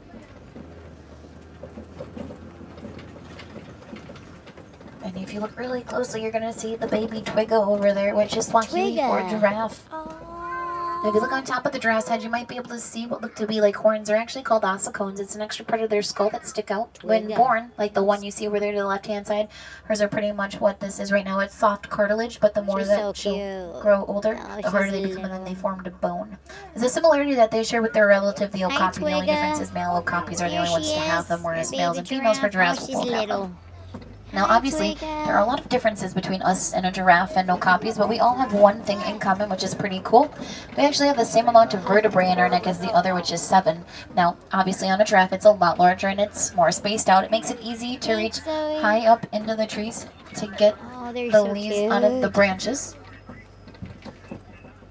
And if you look really closely, you're going to see the baby Twigga over there, which is Swahili for giraffe. Now, if you look on top of the giraffe's head, you might be able to see what look to be like horns. They're actually called ossicones. It's an extra part of their skull that stick out when born, like the one you see over there to the left-hand side. Hers are pretty much what this is right now. It's soft cartilage, but the more that she'll grow older, the harder they become, and then they form to bone. There's a similarity that they share with their relative, the okapi. The only difference is male okapis are the only ones to have them, whereas males and females for giraffes both have them. Now, obviously, there are a lot of differences between us and a giraffe and okapis, but we all have one thing in common, which is pretty cool. We actually have the same amount of vertebrae in our neck as the other, which is 7. Now, obviously, on a giraffe, it's a lot larger and it's more spaced out. It makes it easy to reach high up into the trees to get the leaves out of the branches.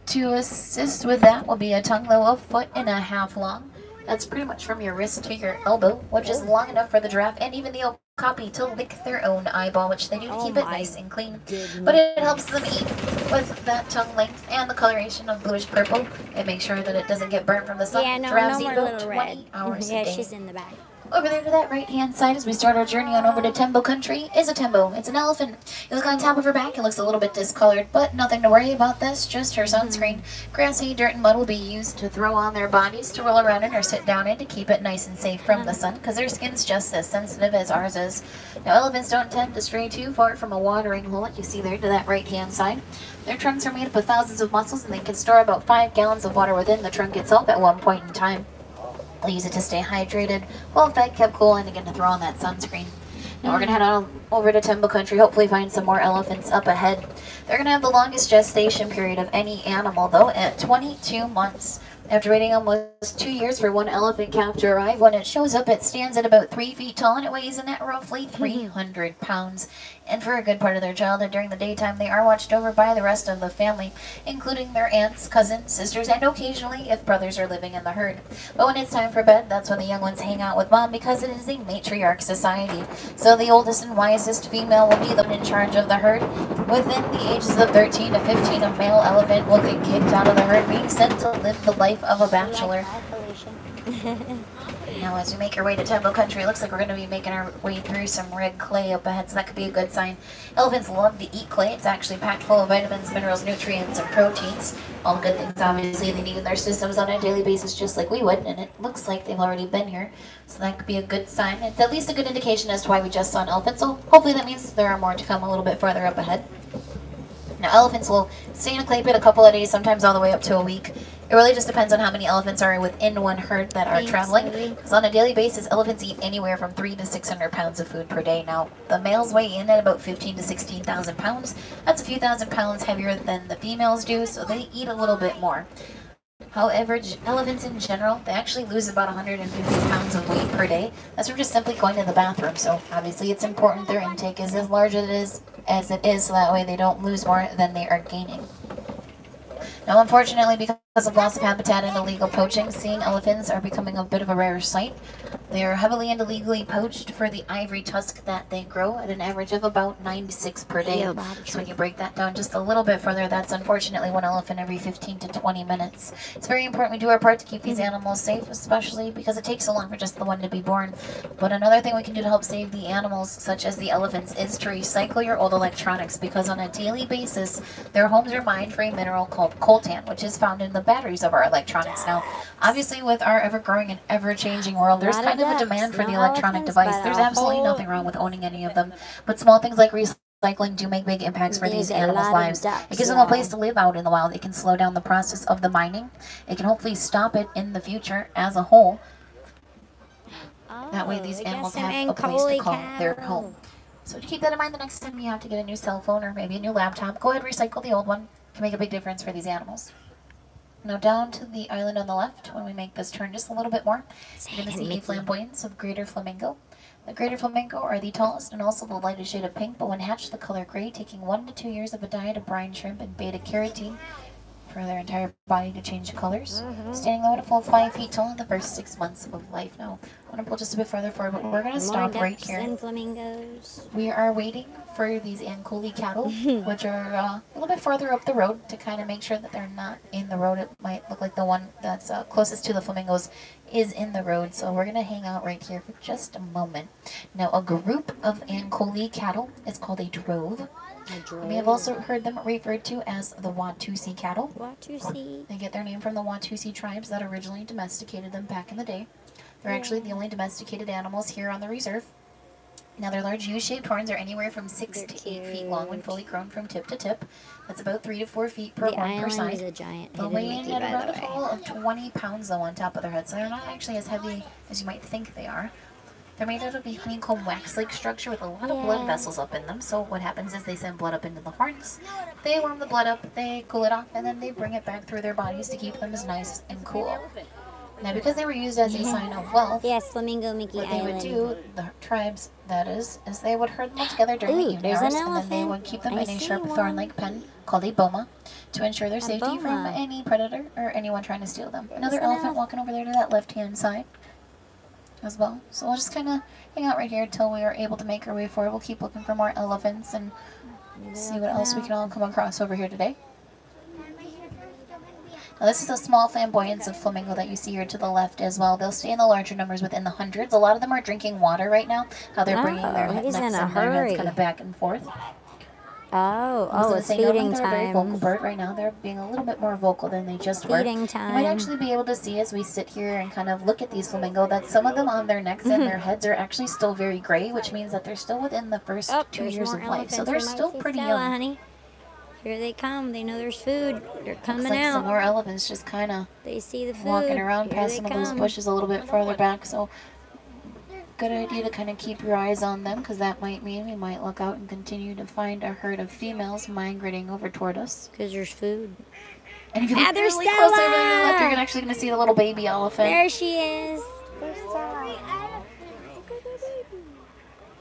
To assist with that will be a tongue, though, a 1.5 feet long. That's pretty much from your wrist to your elbow, which is long enough for the giraffe and even the okapi to lick their own eyeball, which they do to keep it nice and clean. But it helps them eat with that tongue length and the coloration of bluish purple. It makes sure that it doesn't get burnt from the sun. Yeah, no, Giraffes no eat more about little 20 red. hours Yeah, a day. she's in the back. Over there to that right-hand side as we start our journey on over to Tembo country is a Tembo. It's an elephant. You look on top of her back, it looks a little bit discolored, but nothing to worry about this, just her sunscreen. Grass, hay, dirt, and mud will be used to throw on their bodies, to roll around in or sit down in to keep it nice and safe from the sun, because their skin's just as sensitive as ours is. Now, elephants don't tend to stray too far from a watering hole, like you see there to that right-hand side. Their trunks are made up of thousands of muscles, and they can store about 5 gallons of water within the trunk itself at one point in time. They'll use it to stay hydrated, well fed, kept cool, and again to throw on that sunscreen. Now we're going to head on over to Tembo country, hopefully find some more elephants up ahead. They're going to have the longest gestation period of any animal, though, at 22 months. After waiting almost 2 years for one elephant calf to arrive, when it shows up, it stands at about 3 feet tall and it weighs in at roughly 300 pounds. And for a good part of their childhood during the daytime, they are watched over by the rest of the family, including their aunts, cousins, sisters, and occasionally if brothers are living in the herd. But when it's time for bed, that's when the young ones hang out with mom, because it is a matriarch society. So the oldest and wisest female will be the one in charge of the herd. Within the ages of 13 to 15, a male elephant will get kicked out of the herd, being sent to live the life of a bachelor. Now, as we make our way to Tembo country, it looks like we're going to be making our way through some red clay up ahead, so that could be a good sign. Elephants love to eat clay. It's actually packed full of vitamins, minerals, nutrients, and proteins. All the good things, obviously, they need in their systems on a daily basis, just like we would, and it looks like they've already been here, so that could be a good sign. It's at least a good indication as to why we just saw an elephant, so hopefully that means there are more to come a little bit further up ahead. Now, elephants will stay in a clay pit a couple of days, sometimes all the way up to a week. It really just depends on how many elephants are within one herd that are traveling. Because on a daily basis, elephants eat anywhere from 300 to 600 pounds of food per day. Now, the males weigh in at about 15 to 16,000 pounds. That's a few thousand pounds heavier than the females do, so they eat a little bit more. However, elephants in general, they actually lose about 150 pounds of weight per day. That's from just simply going to the bathroom. So obviously it's important their intake is as large as it is, so that way they don't lose more than they are gaining. Now, unfortunately, because of loss of habitat and illegal poaching, seeing elephants are becoming a bit of a rare sight. They are heavily and illegally poached for the ivory tusk that they grow at an average of about 96 per day. So when you break that down just a little bit further, that's unfortunately one elephant every 15 to 20 minutes. It's very important we do our part to keep these animals safe, especially because it takes so long for just the one to be born. But another thing we can do to help save the animals, such as the elephants, is to recycle your old electronics, because on a daily basis, their homes are mined for a mineral called coltan, which is found in the batteries of our electronics. Now, obviously with our ever-growing and ever-changing world, there's kind of a demand for the electronic device. There's absolutely nothing wrong with owning any of them, but small things like recycling do make big impacts for these animals' lives. It gives them a place to live out in the wild. It can slow down the process of the mining. It can hopefully stop it in the future as a whole. That way these animals have a place to call their home. So to keep that in mind, the next time you have to get a new cell phone or maybe a new laptop, go ahead and recycle the old one. It can make a big difference for these animals. Now down to the island on the left, when we make this turn just a little bit more, you're going to see a flamboyance of greater flamingo. The greater flamingo are the tallest and also the lightest shade of pink, but when hatched the color gray, taking 1 to 2 years of a diet of brine shrimp and beta carotene for their entire body to change colors. Standing low at a full 5 feet tall in the first 6 months of life. Now, I want to pull just a bit further forward, but we're going to stop right here. We are waiting for these Ankole cattle, which are a little bit farther up the road to kind of make sure that they're not in the road. It might look like the one that's closest to the flamingos is in the road, so we're going to hang out right here for just a moment. Now, a group of Ankole cattle is called a drove. We have also heard them referred to as the Watusi cattle. Watusi. They get their name from the Watusi tribes that originally domesticated them back in the day. They're actually the only domesticated animals here on the reserve. Now their large U-shaped horns are anywhere from 6 to 8 feet long when fully grown from tip to tip. That's about 3 to 4 feet per horn per side. Is a giant They'll weigh in at around a total of 20 pounds though on top of their head, so they're not actually as heavy as you might think they are. They're made out of a honeycomb wax-like structure with a lot of blood vessels up in them. So what happens is they send blood up into the horns, they warm the blood up, they cool it off, and then they bring it back through their bodies to keep them as nice and cool. Now because they were used as a sign of wealth, Flamingo Mickey what they would Island. do, the tribes that is they would herd them all together during the evening hours, and then they would keep them in a sharp thorn-like pen called a boma to ensure their safety from any predator or anyone trying to steal them. Another elephant walking over there to that left-hand side as well. So we'll just kind of hang out right here until we are able to make our way forward. We'll keep looking for more elephants and see what else we can all come across over here today. Now this is a small flamboyance of flamingo that you see here to the left as well. They'll stay in the larger numbers within the hundreds. A lot of them are drinking water right now. How they're bringing their necks and their heads kind of back and forth. It's feeding They're a very vocal time. bird right now. They're being a little bit more vocal than they just were. Feeding time. You might actually be able to see as we sit here and kind of look at these flamingo that some of them on their necks and their heads are actually still very gray, which means that they're still within the first 2 years of life. So they're still pretty young. Honey. Here they come. They know there's food. They're coming Looks like out. some more elephants just kind of They see the food. walking around Here past they some of those come. bushes a little bit farther back. So good idea to kind of keep your eyes on them, because that might mean we might look out and continue to find a herd of females migrating over toward us. Because there's food. And if you look there's really close over on the left, Stella! you're actually going to see the little baby elephant. There she is. There's Stella.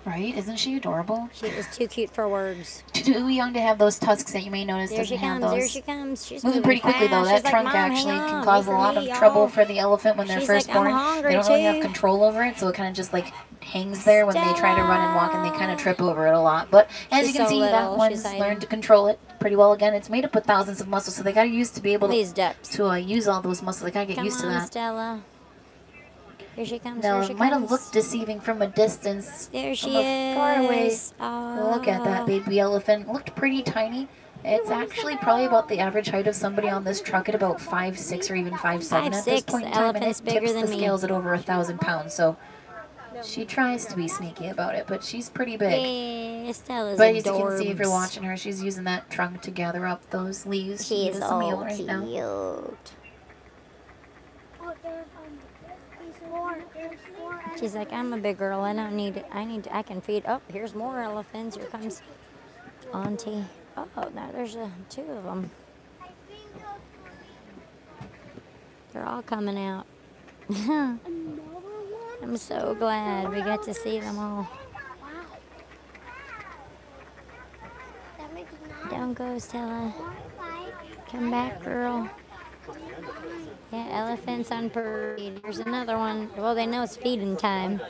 Right? Isn't she adorable? She is too cute for words. Too young to have those tusks that you may notice There she doesn't have comes. those. There she comes. She's Moving pretty quickly though. fast. That She's like, trunk Mom, actually hang can on. cause a Wait for lot me, of trouble y'all. for the elephant when they're She's first like, I'm born. hungry, They don't really have too. control over it, so it kind of just like hangs there when they try to run and walk, and they kind of trip over it a lot. But as She's you can so see, that little. one's She's tiny. learned to control it pretty well. Again, it's made up with thousands of muscles, so they got used to be able These ducks. to use all those muscles. They gotta get Come used to on, that. Stella. Here she comes. Now, Here she it might have comes. looked deceiving from a distance. There she from a far away. is. Look at that baby elephant. Looked pretty tiny. It's actually probably about the average height of somebody on this truck at about 5'6" or even 5'7". At this 5'6", point in the time, and elephant it is bigger tips than the me. scales at over 1,000 pounds. So she tries to be sneaky about it, but she's pretty big. Yeah, Stella's But as you can see, if you're adorbs. watching her, she's using that trunk to gather up those leaves. She She is needs a meal all right now. cute. She's like, I'm a big girl. I don't need it. I can feed. Oh, here's more elephants. Here comes Auntie. Oh, now there's two of them. They're all coming out. I'm so glad we got to see them all. Don't go, Stella. Come back, girl. Yeah, elephants on parade. There's another one. Well, they know it's feeding time.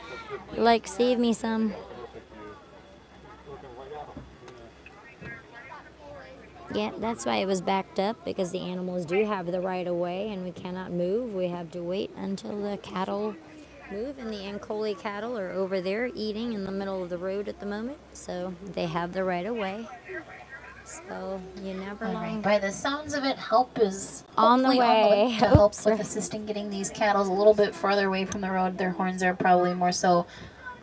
Like, save me some. Yeah, that's why it was backed up, because the animals do have the right of way and we cannot move. We have to wait until the cattle move, and the Ankole cattle are over there eating in the middle of the road at the moment, so they have the right of way. So you never know. Alright, by the sounds of it, help is on the way to help with assisting getting these cattle a little bit farther away from the road. Their horns are probably more so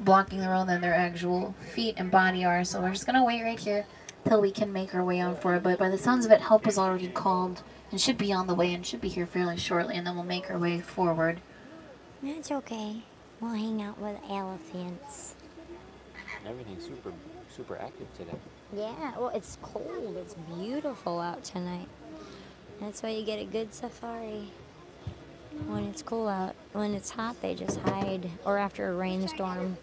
blocking the road than their actual feet and body are, so we're just gonna wait right here till we can make our way on for it. But by the sounds of it, help is already called and should be on the way and should be here fairly shortly, and then we'll make our way forward. That's okay. We'll hang out with elephants. Everything's super active today. Yeah, well, it's cold. It's beautiful out tonight. That's why you get a good safari when it's cool out. When it's hot, they just hide, or after a rainstorm.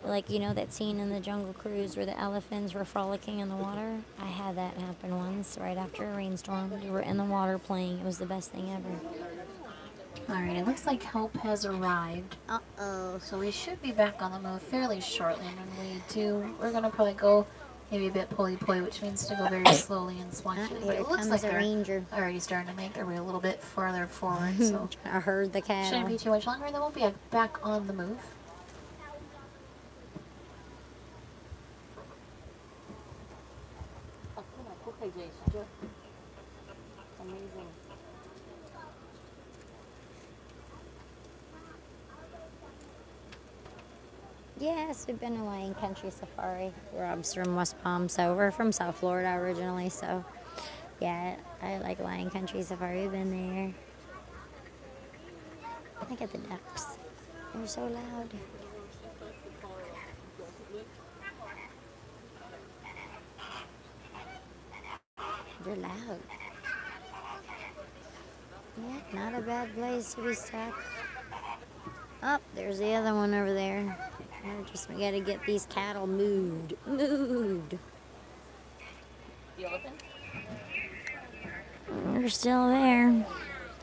Like, you know that scene in the Jungle Cruise where the elephants were frolicking in the water? I had that happen once right after a rainstorm. They were in the water playing. It was the best thing ever. Alright, it looks like help has arrived. Uh-oh. So we should be back on the move fairly shortly, and when we're going to probably go maybe a bit pulley-pulley, which means to go very slowly and swanky. But it looks like they're already starting to make their way a little bit farther forward, so I heard the cattle. Shouldn't be too much longer, then we'll be back on the move. Amazing. Yes, we've been to Lion Country Safari. Rob's from West Palm, so we're from South Florida originally, so yeah, I like Lion Country Safari. We've been there. Look at the ducks. They're so loud. They're loud. Yeah, not a bad place to be stuck. Oh, there's the other one over there. We gotta get these cattle moved. Moved. The elephant? They're still there,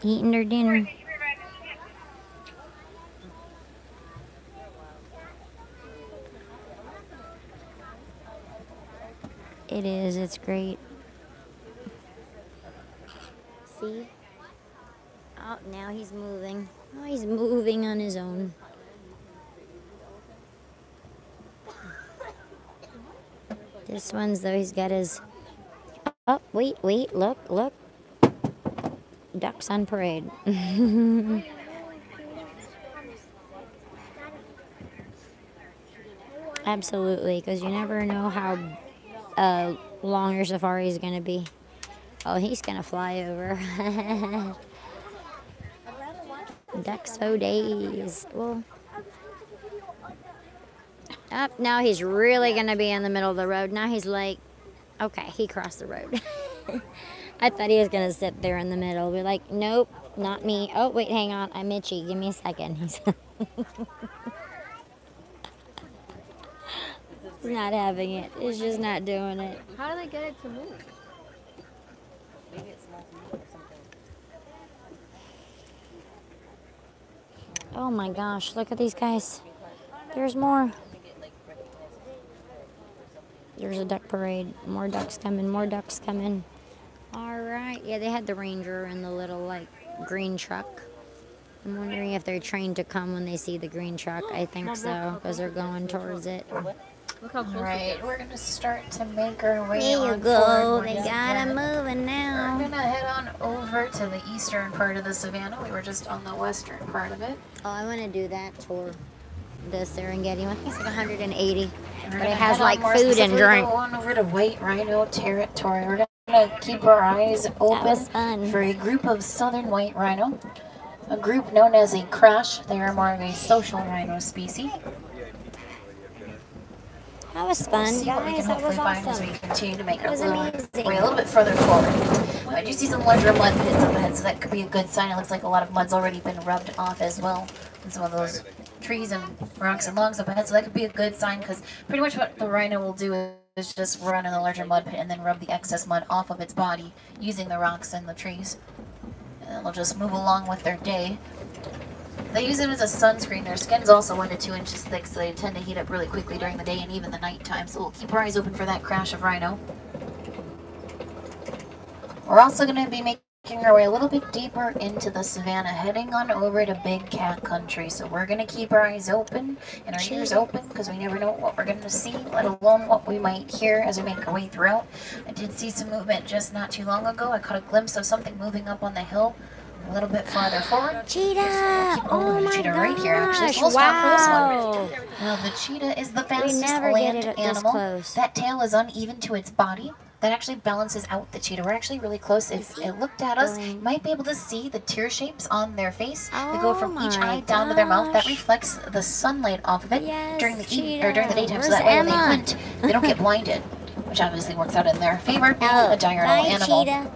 eating their dinner. It is, it's great. See? Oh, now he's moving. Oh, he's moving on his own. This one's, though, he's got his... Oh, wait, look. Ducks on parade. Absolutely, because you never know how long your safari is going to be. Oh, he's going to fly over. Ducks for days. Well, up now he's really going to be in the middle of the road. Now he's like, okay, he crossed the road. I thought he was going to sit there in the middle. We're like, nope, not me. Oh, wait, hang on. I'm itchy. Give me a second. He's not having it. He's just not doing it. How do they get it to move? Maybe it's not to move or something. Oh my gosh, look at these guys. There's more. There's a duck parade. More ducks coming, more ducks coming. All right, yeah, they had the ranger and the little, like, green truck. I'm wondering if they're trained to come when they see the green truck. I think so, because they're going towards it. Look how close Alright, we're going to start to make our way There you on go. forward. They got them moving We're now. going to head on over to the eastern part of the savannah. We were just on the western part of it. Oh, I want to do that tour. The Serengeti one. I think it's like 180. But We're it gonna has head like on more food and specifically drink. Go on over to White Rhino territory. We're going to keep our eyes was open fun. for a group of southern white rhino. a group known as a crash. They are more of a social rhino species. That was fun, See what we can guys. That was hopefully find as we awesome. continue to make That our was way amazing. a little bit further forward. I do see some larger mud pits up ahead, so that could be a good sign. It looks like a lot of mud's already been rubbed off as well. And some of those trees and rocks and logs up ahead, so that could be a good sign, because pretty much what the rhino will do is just run in the larger mud pit and then rub the excess mud off of its body using the rocks and the trees. And they'll just move along with their day. They use it as a sunscreen. Their skin's also 1 to 2 inches thick, so they tend to heat up really quickly during the day and even the nighttime. So we'll keep our eyes open for that crash of rhino. We're also going to be making our way a little bit deeper into the savannah, heading on over to Big Cat Country. So we're going to keep our eyes open and our ears open, because we never know what we're going to see, let alone what we might hear as we make our way throughout. I did see some movement just not too long ago. I caught a glimpse of something moving up on the hill a little bit farther forward. Cheetah! Oh my cheetah gosh! right here, actually. So we'll stop for this Wow! one. Now, the cheetah is the We fastest never land get it this animal. close. That tail is uneven to its body. That actually balances out the cheetah. We're actually really close. If it looked at us, you might be able to see the tear shapes on their face. They go from each eye down to their mouth. That reflects the sunlight off of it during the daytime. Where's So that way when they Emma? hunt, they don't get blinded, which obviously works out in their favor, being a diurnal Bye, animal. Cheetah.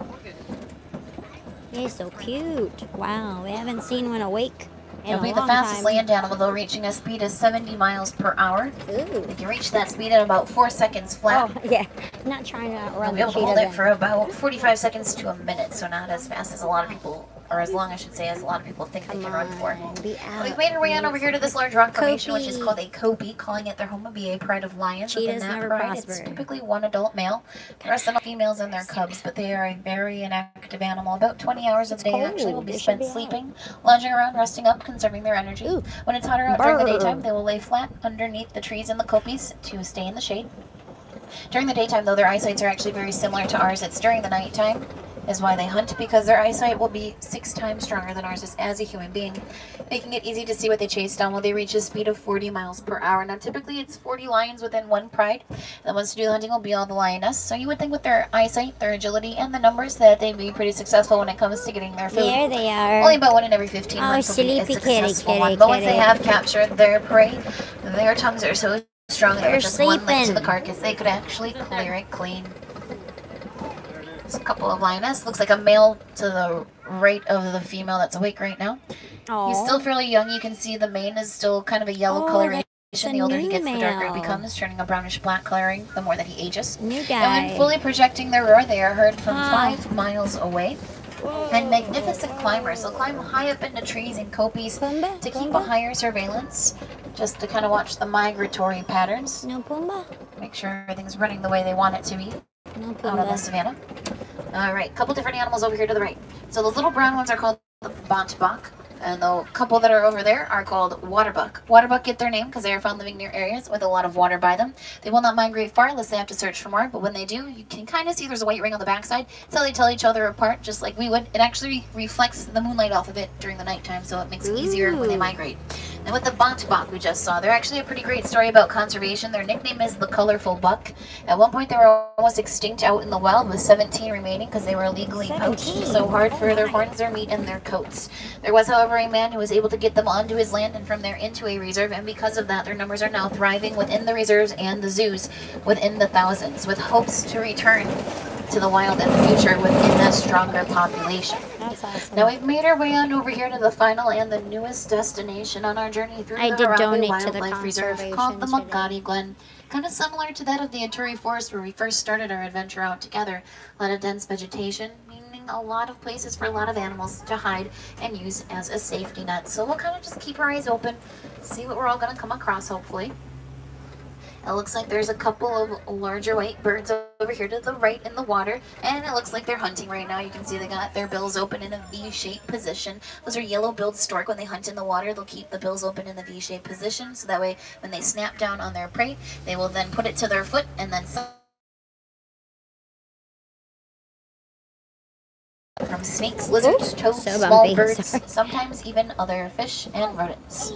He's so cute. Wow, we haven't seen one awake in It'll a be the long fastest time. land animal, though, reaching a speed of 70 miles per hour. Ooh. They can reach that speed in about 4 seconds flat. Oh, yeah. Not trying to They'll run be the able to cheetah hold it then. for about 45 seconds to a minute, so not as fast as a lot of people, or as long, I should say, as a lot of people think they can run for. Be out. We've made our way on over here to this large rock formation, which is Kobe. called a Kobe, calling it their home would be a pride of lions. Cheetahs Within that never pride, prosper. it's typically one adult male. The rest of the females and their cubs, but they are a very inactive animal. About 20 hours of the day actually will be They should spent be out. sleeping, lounging around, resting up, conserving their energy. Ooh. When it's hotter out during the Brr. daytime, they will lay flat underneath the trees and the kopis to stay in the shade. During the daytime, though, their eyesights are actually very similar to ours. It's during the nighttime is why they hunt, because their eyesight will be 6 times stronger than ours as a human being, making it easy to see what they chase down while they reach a speed of 40 miles per hour. Now, typically, it's 40 lions within one pride. The ones to do the hunting will be all the lioness. So you would think with their eyesight, their agility, and the numbers that they'd be pretty successful when it comes to getting their food. There they are. Only about 1 in every 15 Oh, months will be a sleepy kitty, successful kitty, one. But once they kitty. have captured their prey, their tongues are so strong that They're with just one lick to sleeping. the carcass, they could actually clear it clean. There's a couple of lioness. Looks like a male to the right of the female that's awake right now. He's still fairly young. You can see the mane is still kind of a yellow coloration. a The older he new gets, the darker it male. becomes, turning a brownish black coloring the more that he ages. New And guy. when fully projecting their roar, they are heard from Ah. 5 miles away. And magnificent climbers. They'll climb high up into trees and kopis Pumbaa? to keep a Pumbaa? higher surveillance, just to kind of watch the migratory patterns, No Pumbaa? make sure everything's running the way they want it to be No out on the Pumbaa. savannah. All right, couple different animals over here to the right. So those little brown ones are called the bontebok, and the couple that are over there are called waterbuck. Waterbuck get their name because they are found living near areas with a lot of water by them. They will not migrate far unless they have to search for more, but when they do, you can kind of see there's a white ring on the backside. It's how they tell each other apart, just like we would. It actually reflects the moonlight off of it during the nighttime, so it makes it easier when they migrate. And with the bontebok we just saw, they're actually a pretty great story about conservation. Their nickname is the colorful buck. At one point they were almost extinct out in the wild, with 17 remaining because they were illegally poached 17? so hard for their horns, their meat, and their coats. There was, however, a man who was able to get them onto his land and from there into a reserve, and because of that their numbers are now thriving within the reserves and the zoos within the thousands, with hopes to return to the wild in the future within a stronger population. That's awesome. Now we've made our way on over here to the final and the newest destination on our journey through I the did Harambe donate to the Wildlife Preserve, called the conservation today. Makati Glen. Kind of similar to that of the Aturi Forest where we first started our adventure out together. A lot of dense vegetation, meaning a lot of places for a lot of animals to hide and use as a safety net. So we'll kind of just keep our eyes open, see what we're all going to come across, hopefully. It looks like there's a couple of larger white birds over here to the right in the water, and it looks like they're hunting right now. You can see they got their bills open in a V-shaped position. Those are yellow-billed stork. When they hunt in the water, they'll keep the bills open in the V-shaped position, so that way when they snap down on their prey, they will then put it to their foot and then from snakes, lizards, toads, so small bumpy, birds, sorry. sometimes even other fish and rodents.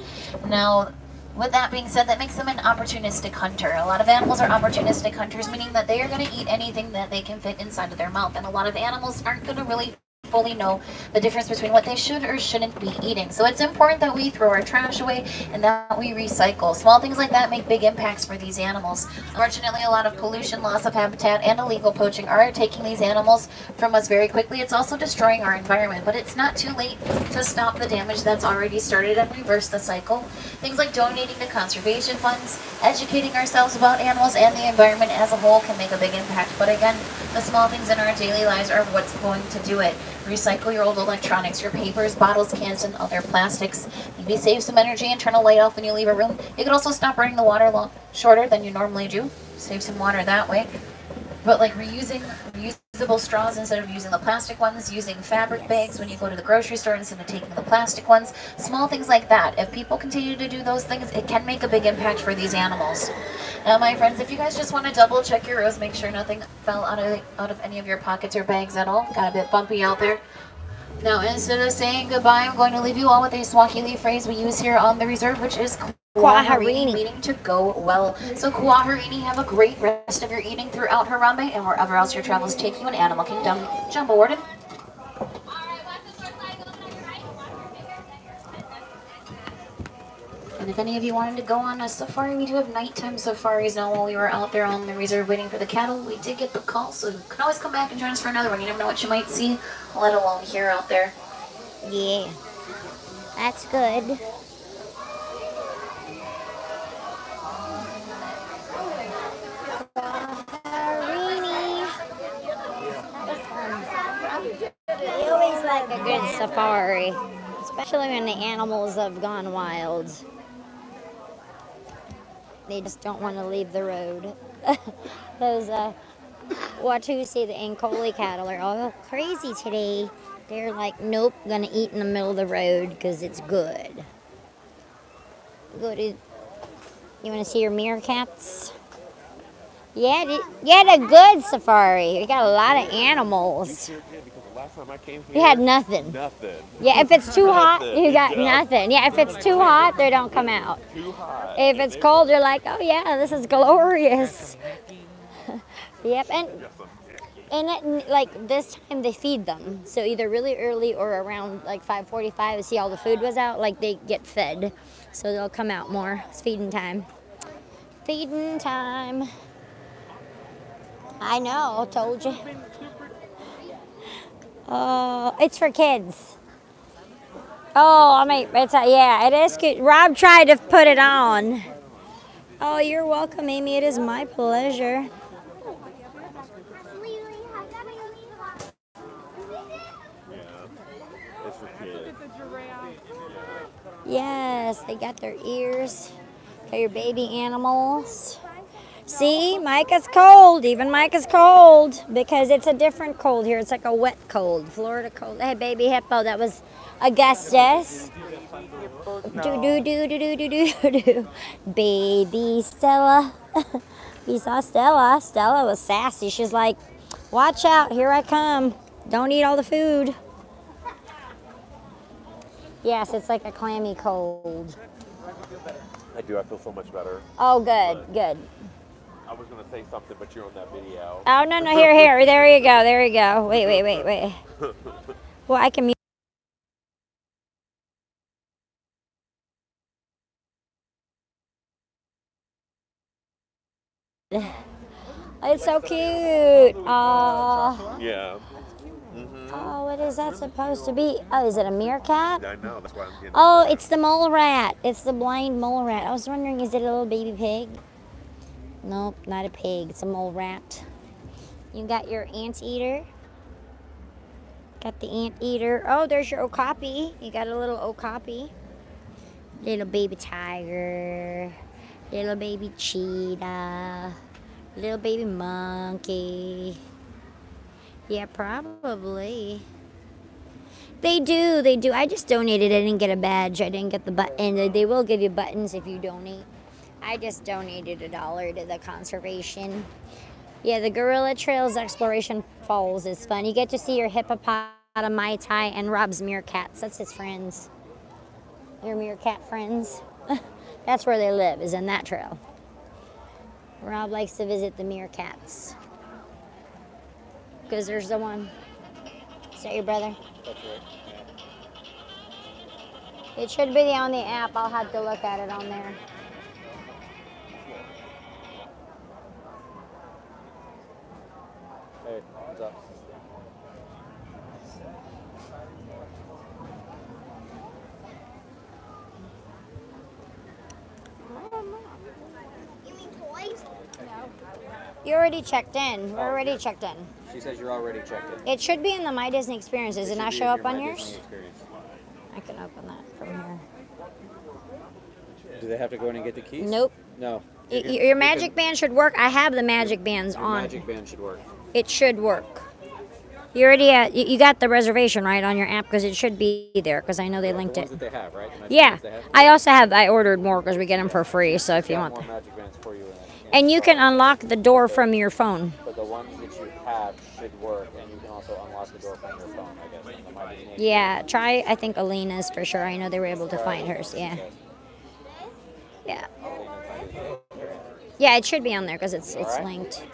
Now, with that being said, that makes them an opportunistic hunter. A lot of animals are opportunistic hunters, meaning that they are going to eat anything that they can fit inside of their mouth. And a lot of animals aren't going to really fully know the difference between what they should or shouldn't be eating. So it's important that we throw our trash away and that we recycle. Small things like that make big impacts for these animals. Unfortunately, a lot of pollution, loss of habitat, and illegal poaching are taking these animals from us very quickly. It's also destroying our environment, but it's not too late to stop the damage that's already started and reverse the cycle. Things like donating to conservation funds, educating ourselves about animals and the environment as a whole can make a big impact. But again, the small things in our daily lives are what's going to do it. Recycle your old electronics, your papers, bottles, cans, and other plastics. Maybe save some energy and turn a light off when you leave a room. You could also stop running the water shorter than you normally do. Save some water that way. But like reusable straws instead of using the plastic ones, using fabric bags when you go to the grocery store instead of taking the plastic ones, small things like that. If people continue to do those things, it can make a big impact for these animals. Now, my friends, if you guys just want to double check your rows, make sure nothing fell out of any of your pockets or bags at all. Got a bit bumpy out there. Now, instead of saying goodbye, I'm going to leave you all with a Swahili phrase we use here on the reserve, which is Quaharini, meaning to go well. So Quaharini, have a great rest of your eating throughout Harambe and wherever else your travels take you in Animal Kingdom. Jumbo Warden. And if any of you wanted to go on a safari, we do have nighttime safaris now. While we were out there on the reserve waiting for the cattle, we did get the call, so you can always come back and join us for another one. You never know what you might see, let alone hear out there. Yeah, that's good. I always like a good safari, especially when the animals have gone wild. They just don't want to leave the road. Those Watusi, the Ankoli cattle, are all crazy today. They're like, nope, gonna eat in the middle of the road because it's good. You want to see your meerkats? Yeah, you had a good safari. You got a lot of animals. Last time I came here, you had nothing. Nothing. Yeah, if it's too hot, you got nothing. Yeah, if it's too hot, they don't come out. Too hot. If it's cold, you're like, oh yeah, this is glorious. Yep, and like this time they feed them. So either really early or around like 5:45 to see all the food was out, like they get fed. So they'll come out more. It's feeding time. Feeding time. I know, told you. It's for kids. Oh, I mean, yeah, it is cute. Rob tried to put it on. Oh, you're welcome, Amy. It is my pleasure. Yeah, it's for kids. Yes, they got their ears. Got your baby animals. See, Micah's cold. Even Micah's cold because it's a different cold here. It's like a wet cold, Florida cold. Hey, baby hippo, that was Augustus. Do. Baby Stella. You saw Stella. Stella was sassy. She's like, watch out, here I come. Don't eat all the food. Yes, it's like a clammy cold. I do. I feel so much better. Oh, good, good. I was going to say something, but you're on that video. Oh, no, here. There you go. Wait. Well, I can mute. It's so cute. Oh. Yeah. Oh, what is that supposed to be? Oh, is it a meerkat? I know. That's why I'm getting. Oh, it's the mole rat. It's the blind mole rat. I was wondering, is it a little baby pig? Nope, not a pig. It's a mole rat. You got your anteater. Got the anteater. Oh, there's your okapi. You got a little okapi. Little baby tiger. Little baby cheetah. Little baby monkey. Yeah, probably. They do. I just donated. I didn't get a badge. I didn't get the button. They will give you buttons if you donate. I just donated $1 to the conservation. Yeah, the Gorilla Trails Exploration Falls is fun. You get to see your hippopotamus, Mai Tai, and Rob's meerkats. That's his friends. Your meerkat friends. That's where they live, is in that trail. Rob likes to visit the meerkats. Because there's the one. that your brother? That's right. It should be on the app. I'll have to look at it on there. Hey, what's up? You mean toys? No. You already checked in. We're already checked in. She says you're already checked in. It should be in the My Disney Experience. Does it not show up on yours? Disney Experience. I can open that from here. Do they have to go in and get the keys? Nope. No. Your magic band should work. I have the magic bands Your on. magic band should work. It should work. You already you got the reservation right on your app because it should be there because I know they linked the it. ones that they have, right? The magic Yeah. bands they have? I also have. I ordered more because we get them for free. So if you Got want, more magic bands for you. and you can unlock the door from your phone. But the ones that you have should work, and you can also unlock the door from your phone, I guess. in the My Disney Yeah. Try. I think Alina's for sure. I know they were able to find hers. Yeah. Yeah. Yeah. It should be on there because it's Alright. linked.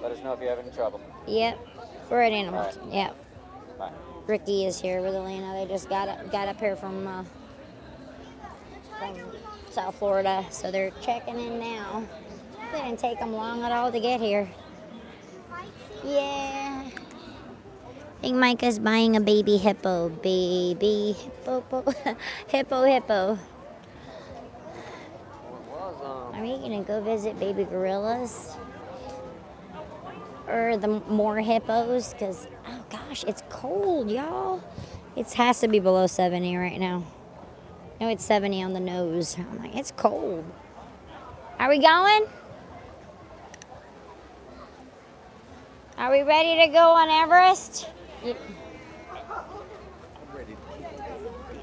Let us know if you have any trouble. Yep. We're at Animal. Alright. Yep. Bye. Ricky is here with Elena. They just got up here from South Florida, so they're checking in now. It didn't take them long at all to get here. Yeah. I think Micah's buying a baby hippo. Baby hippo. Hippo. Are we gonna go visit baby gorillas? Or the more hippos? Because, oh gosh, it's cold, y'all. It has to be below 70 right now. No, it's 70 on the nose. I'm like, it's cold. Are we going? Are we ready to go on Everest?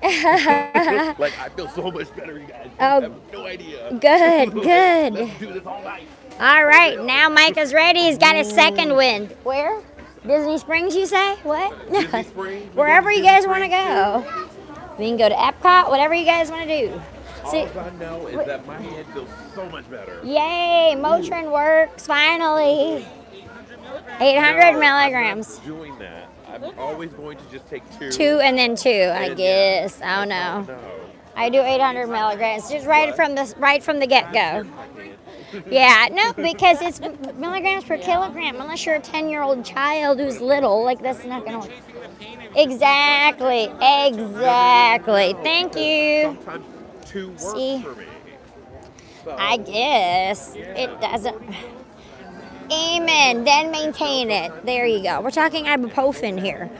Like, I feel so much better, you guys. Oh, You have no idea. Good. Let's do this all night. All right, now Micah's ready. He's got his second wind. Where? Disney Springs, you say? What? Disney Springs. Wherever you guys want to go. We can go to Epcot, whatever you guys want to do. All I know is that my head feels so much better. Yay, Motrin works, finally. 800 milligrams. I'm doing that. I'm always going to just take two. 2 and then 2, I And guess. yeah. I don't know. No. I do 800 milligrams, just right from the get-go. Yeah, no, because it's milligrams per kilogram. Unless you're a 10-year-old child who's little, like that's not gonna work. Exactly. Thank you. Sometimes 2 works See? for me. So, I guess it doesn't. Amen. Then maintain it. There you go. We're talking ibuprofen here.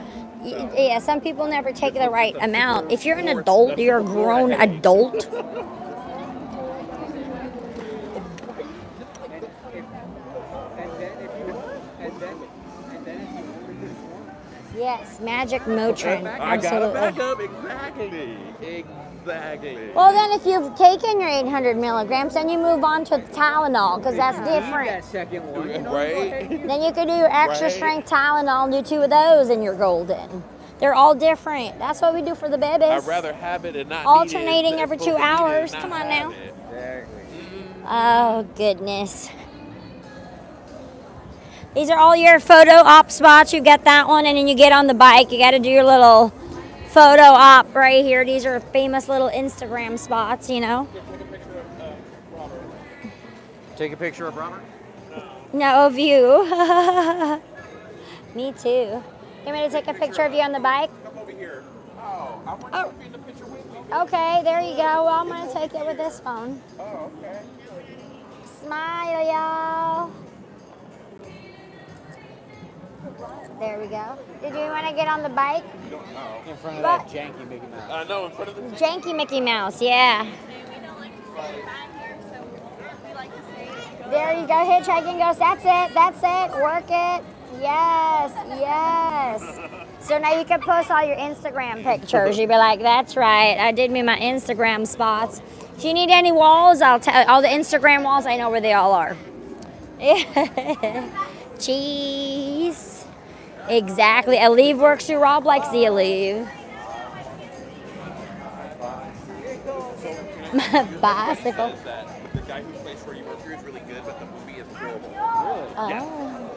Yeah, some people never take the right amount. If you're an adult, you're a grown adult. Yes, magic Motrin. I got it back Absolutely. up. Exactly. Well, then if you've taken your 800 milligrams, then you move on to Tylenol because that's different. That second one. You know, Right? Then you could do your extra strength Tylenol and do 2 of those and you're golden. They're all different. That's what we do for the babies. I'd rather have it and not Alternating need it every than 2 supposed to need it hours. and Come not on have now. it. Exactly. Oh, goodness. These are all your photo op spots. You get that one, and then you get on the bike. You got to do your little photo op right here. These are famous little Instagram spots, you know. Take a picture of Robert? No, of you. Me too. You want me to take a picture of you on the bike? Come over here. Oh, I want you to be in the picture with me. Okay, there you go. Well, I'm going to take it with this phone. Oh, okay. Smile, y'all. There we go. Did you want to get on the bike? In front of that janky Mickey Mouse. I know, in front of the Janky Mickey Mouse, yeah. There you go, hitchhiking ghost. That's it. Work it. Yes. So now you can post all your Instagram pictures. You'd be like, that's right, I did me my Instagram spots. If you need any walls, I'll tell all the Instagram walls, I know where they all are. Cheese. Exactly. Aleve works through Rob likes the Aleve. Bicycle. The guy who plays Freddie Mercury is really good, but the movie is horrible. Oh.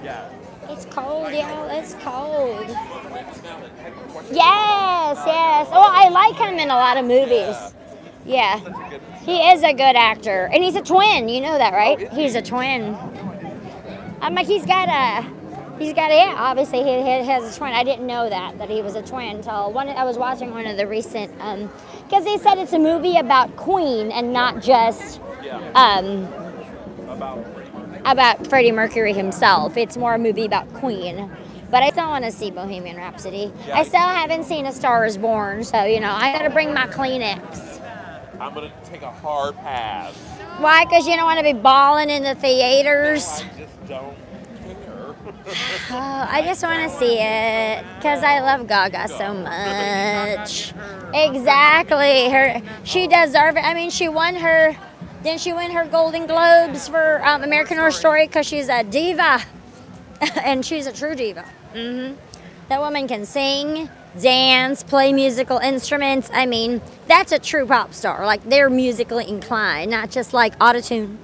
Yeah. It's cold, y'all. It's cold. Yes, yes. Oh, I like him in a lot of movies. Yeah. He is a good actor. And he's a twin. You know that, right? He's a twin. I'm like, yeah, obviously he has a twin. I didn't know that he was a twin until I was watching one of the recent, because they said it's a movie about Queen and not just about Freddie Mercury himself. It's more a movie about Queen. But I still want to see Bohemian Rhapsody. I still haven't seen A Star Is Born, so, you know, I got to bring my Kleenex. I'm going to take a hard pass. Why? Because you don't want to be bawling in the theaters? I just don't care. I just want to see it because I love Gaga so much. Exactly. She deserves it. I mean, didn't she win her Golden Globes for American Horror Story because she's a diva? And she's a true diva. That woman can sing, dance, play musical instruments. I mean, that's a true pop star. Like, they're musically inclined, not just like autotune.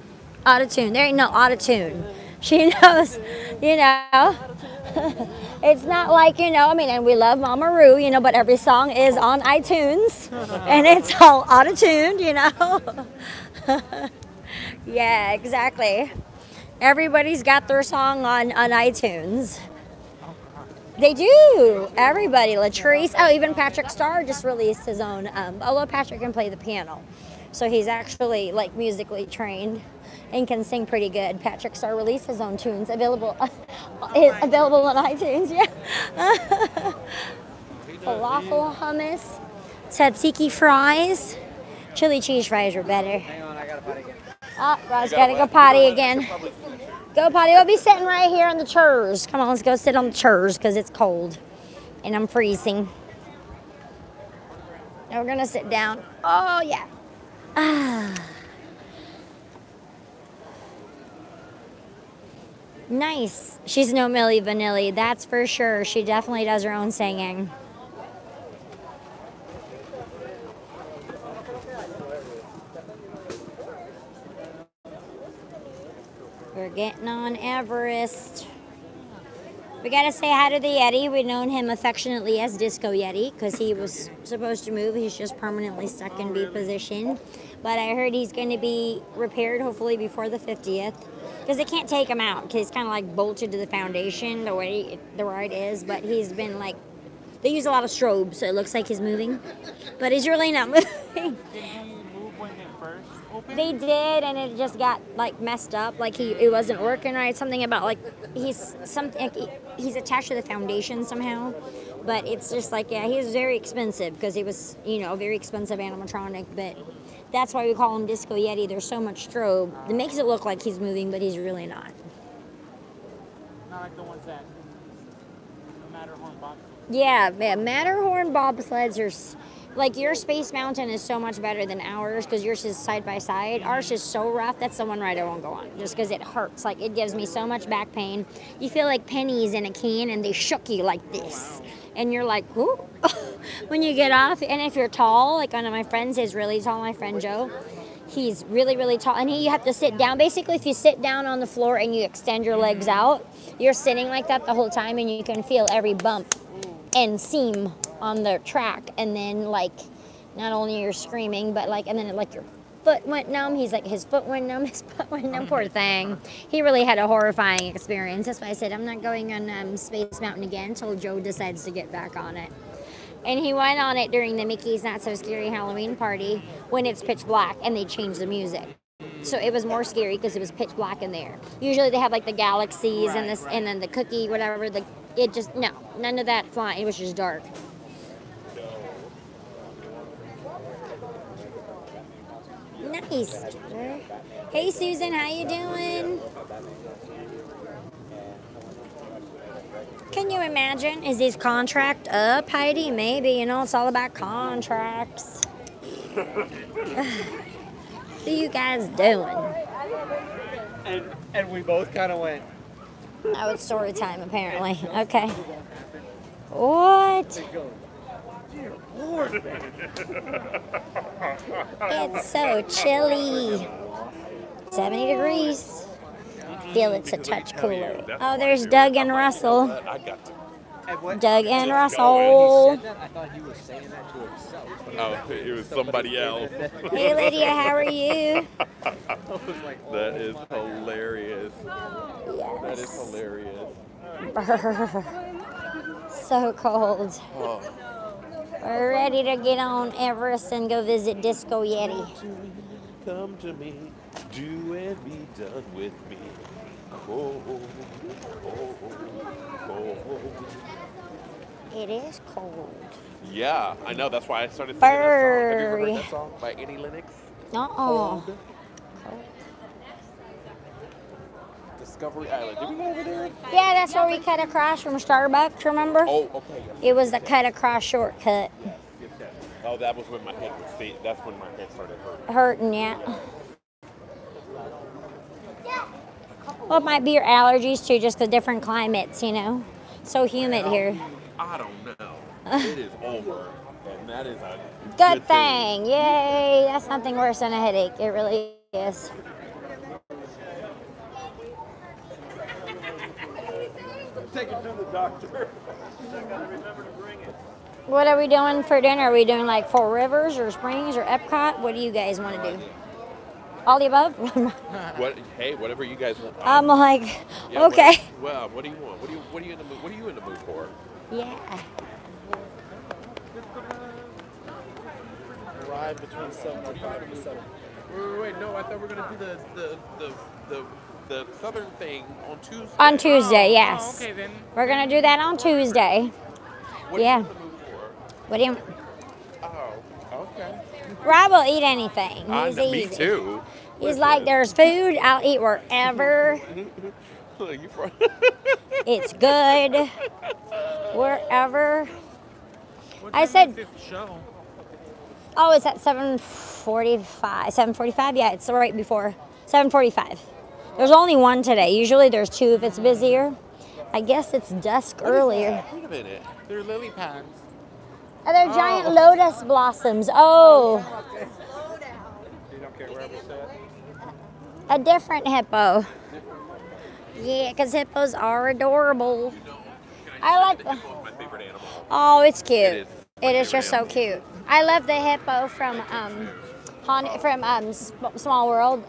Autotune. There ain't no autotune. She knows, you know. It's not like, you know, I mean, and we love Mama Ru, you know, but every song is on iTunes. And it's all autotuned, you know. Yeah, exactly. Everybody's got their song on iTunes. They do. Everybody. Latrice. Oh, even Patrick Starr just released his own. Although Patrick can play the piano, so he's actually like musically trained and can sing pretty good. Patrick Starr released his own tunes, available on iTunes. Yeah. Falafel hummus, tzatziki fries, chili cheese fries are better. Hang on, I gotta potty again. Oh, Rod's gotta go potty again. Go potty. We'll be sitting right here on the chairs. Come on, let's go sit on the chairs because it's cold and I'm freezing. Now we're gonna sit down. Oh yeah. Nice. She's no Milli Vanilli, that's for sure. She definitely does her own singing. We're getting on Everest. We gotta say hi to the Yeti. We've known him affectionately as Disco Yeti because he was supposed to move. He's just permanently stuck in B position. But I heard he's going to be repaired hopefully before the 50th because they can't take him out because he's kind of like bolted to the foundation the way it is. But he's been like, they use a lot of strobe, so it looks like he's moving. But he's really not moving. They did, and it just got like messed up. Like it wasn't working right. Something about like he's attached to the foundation somehow. But it's just like, yeah, he was very expensive because he was, you know, a very expensive animatronic. But that's why we call him Disco Yeti. There's so much strobe that makes it look like he's moving, but he's really not. Not like the ones that Matterhorn bobsleds. Yeah, Matterhorn bobsleds are. Like, your Space Mountain is so much better than ours because yours is side by side. Ours is so rough, that's the one ride I won't go on just because it hurts. Like, it gives me so much back pain. You feel like pennies in a can and they shook you like this. And you're like, ooh, when you get off. And if you're tall, like one of my friends is really tall, my friend Joe. He's really, really tall. And you have to sit down. Basically, if you sit down on the floor and you extend your legs out, you're sitting like that the whole time and you can feel every bump and seam on the track, and then like not only you're screaming, but like, and then like your foot went numb. He's like, his foot went numb, his foot went numb. Poor thing. He really had a horrifying experience. That's why I said I'm not going on Space Mountain again until Joe decides to get back on it. And he went on it during the Mickey's Not So Scary Halloween party when it's pitch black and they changed the music. So it was more scary because it was pitch black in there. Usually they have like the galaxies and this, and then the cookie, whatever. It just, no, none of that flying. It was just dark. Nice. Hey Susan, how you doing? Can you imagine? Is his contract up, Heidi? Maybe, you know, it's all about contracts. What are you guys doing? And we both kind of went. Oh, it's story time apparently. Okay. What? It's so chilly. 70 degrees. feel it's a Because let me touch tell you, cooler. that's Oh, what I there's do. Doug I'm and like, Russell. You know what? I got to. Doug and Just Russell. He said that, I thought he was saying that to himself. But Oh, it was somebody else. Hey, Lydia, how are you? That is hilarious. Yes. That is hilarious. Brr. So cold. Oh. We're ready to get on Everest and go visit Disco Yeti. Come to me, do and be done with me. Cold, cold, cold. It is cold. Yeah, I know. That's why I started singing that song. Have you ever Furry. heard that song by Annie Lennox? Uh-oh. Cold. Discovery Island. Did we go over there? Yeah, that's where we cut across from Starbucks, remember? Oh, okay. Yes. It was the cut across shortcut. Oh, that was when my head was faint. That's when my head started hurting. Hurting, yeah. Well, it might be your allergies too, just the different climates, you know. So humid here. I don't know. It is over, and that is a Good thing. Yay. That's nothing worse than a headache. It really is. Take it to the doctor. I gotta remember to bring it. What are we doing for dinner? Are we doing like Four Rivers or Springs or Epcot? What do you guys want to do? All the above? What? Hey, whatever you guys want. I'm like, Yeah, okay. What do you want? What are you in the mood? What are you in the mood for? Yeah. Arrive between 7:05 and 7. Wait, no, I thought we were gonna do the southern thing on Tuesday. On Tuesday, yes. Okay, then. We're going to do that on Tuesday. What Yeah. are you in the mood for? What do you... Oh, okay. Rob will eat anything. He's Me easy. too. He's like, there's food, I'll eat wherever. You from? It's good. Wherever. What I time said- is this show? Oh, it's at 7:45. 7:45? Yeah, it's right before 7:45. There's only one today. Usually there's two if it's busier. I guess it's dusk earlier. Wait a minute. They're lily pads. Oh, they're giant lotus blossoms. Oh, You don't care wherever it's at? a different hippo. Yeah, because hippos are adorable. I like the... Hippo is my favorite animal. Oh, it's cute. It is. It is just so cute. I love the hippo from Small World.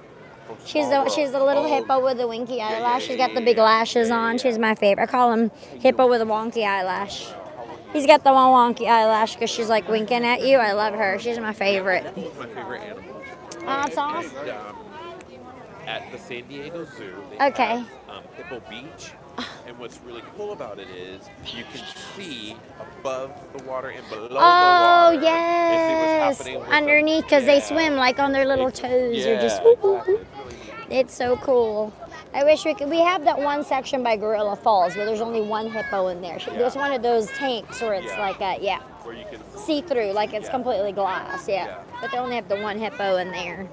She's the little hippo with the winky eyelash. She's got the big lashes on. She's my favorite. I call him hippo with a wonky eyelash. He's got the one wonky eyelash because she's like winking at you. I love her. She's my favorite. It's my favorite animal. Oh, that's awesome. And, at the San Diego Zoo, they Okay. have Hippo Beach. And what's really cool about it is you can see above the water and below the Oh, water. yes. And see what's happening with Underneath because they swim like on their little toes. They're just whoop, whoop, exactly. whoop. It's really neat. It's so cool. I wish we could. We have that one section by Gorilla Falls where there's only one hippo in there. There's one of those tanks where it's Yeah. like a, Where you can see through, like it's Yeah. completely glass, Yeah. But they only have the one hippo in there.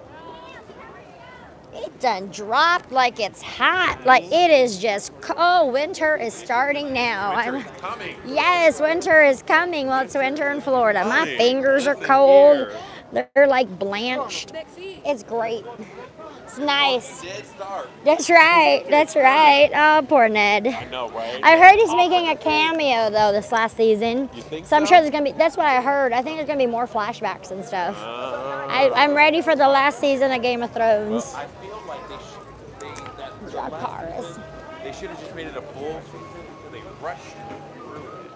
It done dropped like it's hot. Like it is just, winter is starting now. winter is coming. Yes, winter is coming. Well, it's winter in Florida. My Honey, fingers are listen cold. here. They're like blanched. It's great. It's nice. Dead start. That's right. That's right. Oh, poor Ned. I know, right? I heard he's making a cameo though this last season. You think So I'm so? sure there's gonna be. That's what I heard. I think there's gonna be more flashbacks and stuff. I'm ready for the last season of Game of Thrones. I feel like Drop cars. they should have just made it a full season, and they rushed through it.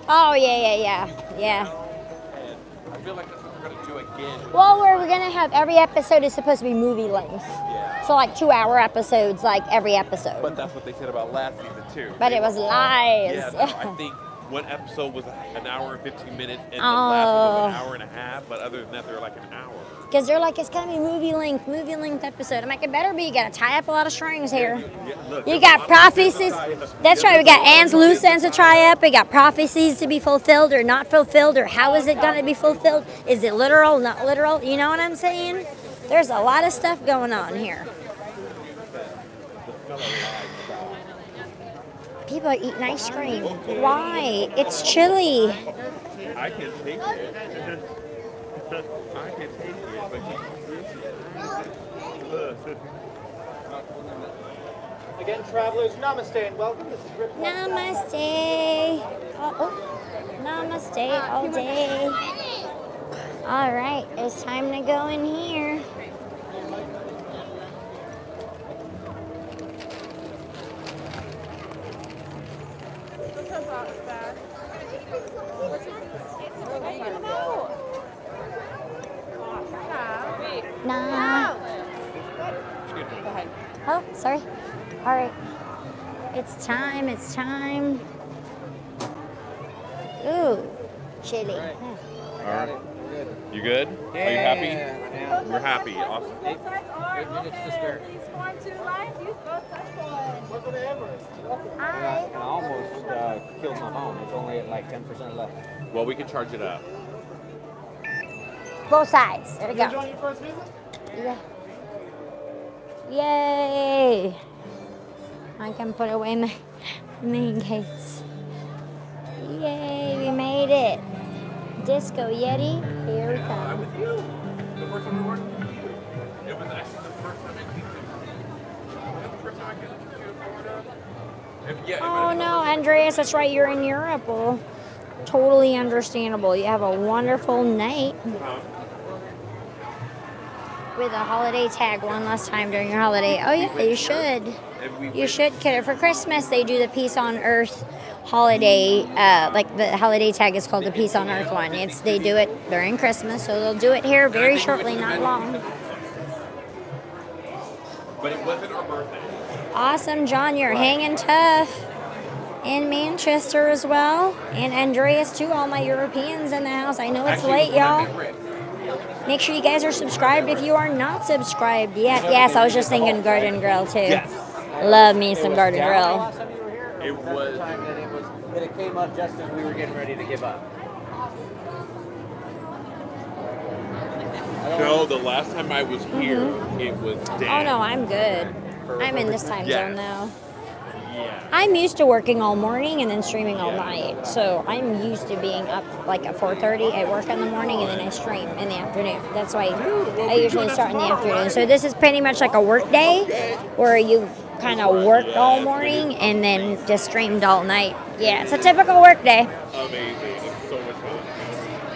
Oh yeah. And I feel like that's what we're gonna do again. Well, we're gonna have every episode is supposed to be movie length. Yeah. So like 2-hour episodes, like every episode. But that's what they said about last season too. But it was lies. Yeah, no, I think one episode was an hour and 15 minutes, and the last one was an hour and a half. But other than that, they were like an hour. Because they're like, it's gonna be movie length episode. I'm like, it better be. You gotta tie up a lot of strings here. You got prophecies. That's right. We got Anne's loose ends to tie up. We got prophecies to be fulfilled or not fulfilled, or how is it gonna be fulfilled? Is it literal, not literal? You know what I'm saying? There's a lot of stuff going on here. People are eating ice cream. Why? It's chilly. I can take it. I can take it, but Again, travelers, namaste and welcome. This is Rick. Namaste. Namaste all day. All right, it's time to go in here. Nah. Oh, sorry. All right. It's time. It's time. Ooh, chili. All right. You good? Yeah. Are you happy? Yeah. We're happy. Awesome. 8 minutes to spare. Hi. I almost killed my phone. It's only at like 10% left. Well, we can charge it up. Both sides. There we go. Enjoying your first visit? Yeah. Yay! I can put away my main gates. Yay, we made it. Disco Yeti, here we I'm come. with you. The first time we worked with you. It was actually the first time I came to the first time I came to Florida. Oh no, Andreas, that's right, you're in Europe. Well, totally understandable. You have a wonderful night. With a holiday tag one last time during your holiday. Oh yeah, you should. You should get it for Christmas. They do the Peace on Earth holiday. Like the holiday tag is called the Peace on Earth one. They do it during Christmas, so they'll do it here very shortly, not long. But it wasn't our birthday. Awesome, John. You're hanging tough. In Manchester as well, and Andreas too. All my Europeans in the house. I know it's late, y'all. Make sure you guys are subscribed if you are not subscribed yet. Yes, I was just thinking Garden Grill too. Yes. Love me some Garden Grill. Last time you were here? It was. That it came up just as we were getting ready to give up. No, the last time I was here, it was dead. Oh no, I'm good. I'm in this time zone now. Yeah. I'm used to working all morning and then streaming all night. So I'm used to being up like at 4:30. I work in the morning and then I stream in the afternoon. That's why I usually start in the afternoon. So this is pretty much like a work day where you kind of worked all morning and then just streamed all night. Yeah, it's a typical work day. Amazing. It's so much fun.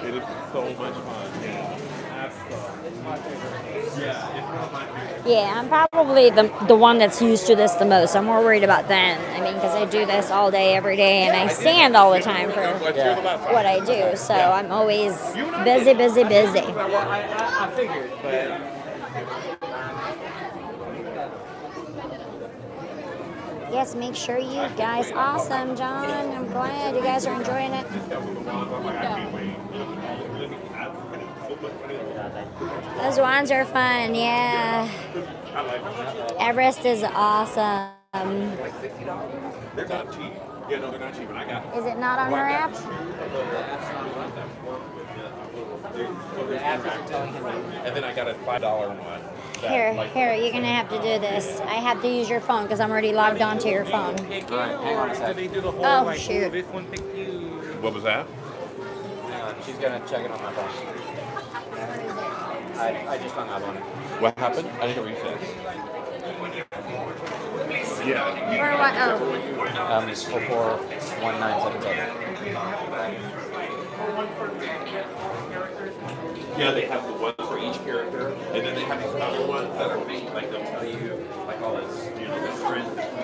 It is so much fun. Yeah. Absolutely. It's my favorite. Yeah, it's one of my favorites. Yeah, I'm probably the one that's used to this the most. I'm more worried about them. I mean, because I do this all day, every day, and I stand all the time for what I do. So I'm always busy, busy, busy. Well, I figured, but... Yes, make sure you guys. Awesome, John. I'm glad you guys are enjoying it. Those ones are fun, yeah. Everest is awesome. Like $60. They're not cheap. Yeah, no, they're not cheap. And I got. Is it not on her app? And then I got a $5 one. Here, you're gonna have to do this. I have to use your phone because I'm already logged onto your phone. Alright, hang on a sec. Oh, shoot. What was that? Hang on, she's gonna check it on my phone. I just hung up on it. What happened? I didn't hear what you said. Yeah. For what? Oh. 41977. Yeah, they have the ones for each character, and then they have these other ones that are made, like they'll tell you, like all this, you know, the strength that you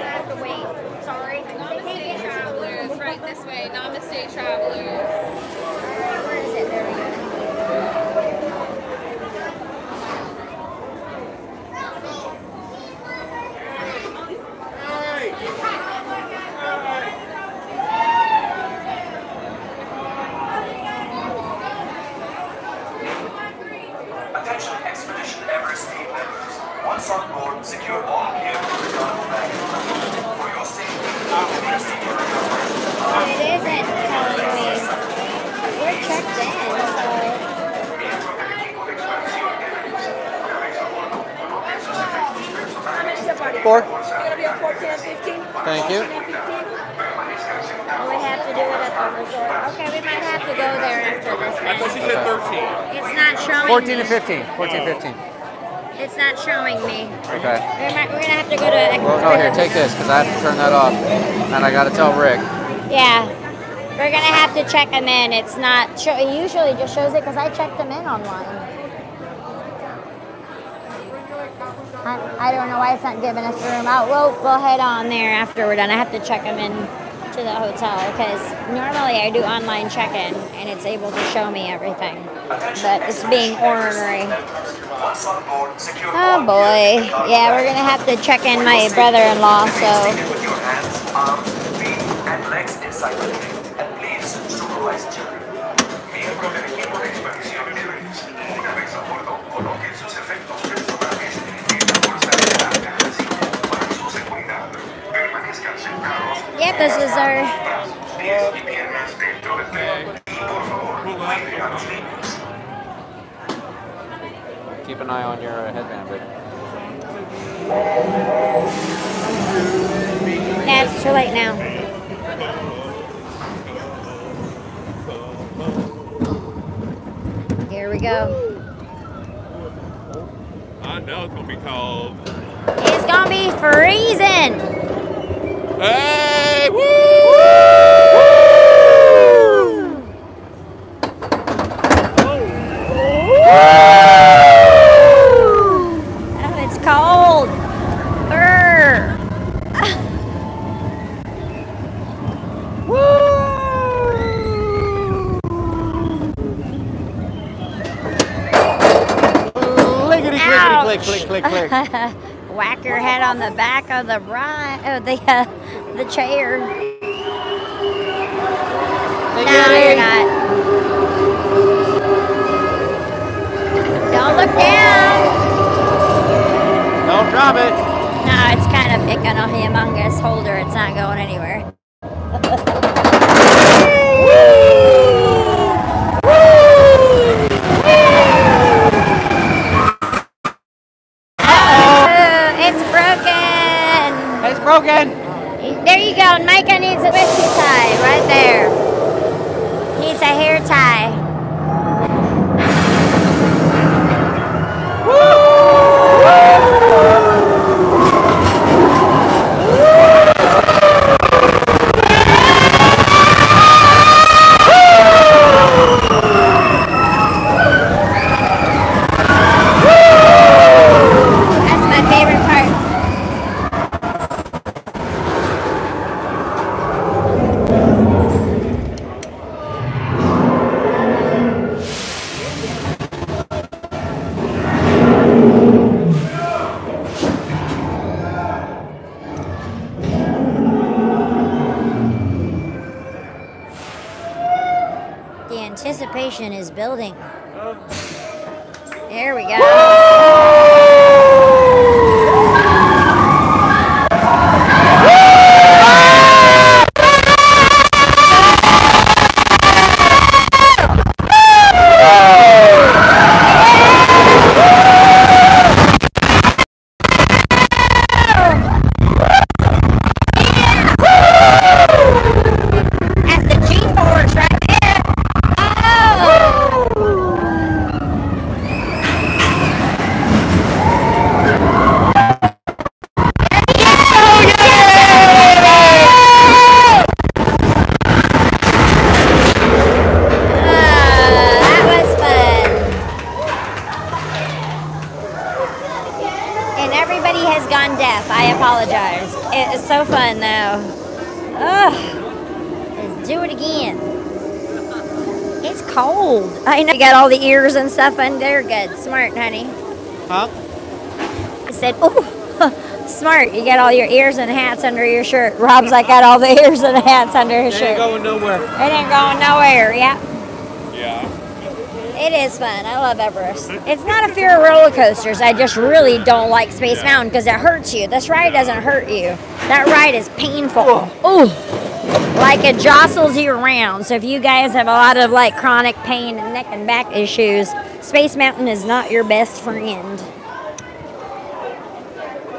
have to wait. Sorry. Namaste, travelers. Right this way. Namaste, travelers. Where is it? There we go. Attention Expedition Everest team members. Once on board, secure all gear for the cargo baggage. For your safety, investing your recovery. It isn't telling me. We're checked in, so... Four. You're gonna be on 14 and 15? Thank you. We have to do it at the resort. Okay, we might have to go there after this. I thought she said 13. It's not showing 14 me. and 15. 14 and 15. It's not showing me. Okay. We're gonna have to go to. Well, no, here, take this, because I have to turn that off. And I got to tell Rick. Yeah. We're gonna have to check them in. It's not. It usually just shows it because I checked them in online. I don't know why it's not giving us room. We'll head on there after we're done. I have to check them in to the hotel because normally I do online check-in and it's able to show me everything. But it's being ornery. Oh boy. Yeah, we're gonna have to check in my brother-in-law. So. With your hands, arms, feet, and legs inside the plane. And please supervise children. Miembro del equipo de Expedition Everest. Una vez a bordo, coloquen sus efectos personales en la bolsa de emergencia para su seguridad. Permanezcan sentados. Yep, this is our. Pies y piernas dentro del tren. Y por favor, cuide a los niños. Keep an eye on your headband, Rick. Yeah, it's too late now. Here we go. I know it's gonna be cold. It's gonna be freezing. Hey! Woo! Oh, it's cold. Brr. Click. Whack your head on the back of the the chair. No, you're not. Don't look down. Don't drop it. No, it's kind of big on a humongous holder. It's not going anywhere. Broken. There you go. Micah needs a whiskey tie right there. Needs a hair tie. That's my favorite part. Anticipation is building. There we go. That's the G-force right there. I apologize. It's so fun though. Ugh. Let's do it again. It's cold. I know you got all the ears and stuff under. Good. Smart, honey. Huh? I said, oh, smart. You got all your ears and hats under your shirt. Rob's like, got all the ears and hats under his shirt. It ain't going nowhere. It ain't going nowhere. Yeah. Yeah. It is fun. I love Everest. It's not a fear of roller coasters. I just really don't like Space Mountain because it hurts you. This ride doesn't hurt you. That ride is painful. Ooh. Like it jostles you around. So if you guys have a lot of like chronic pain and neck and back issues, Space Mountain is not your best friend.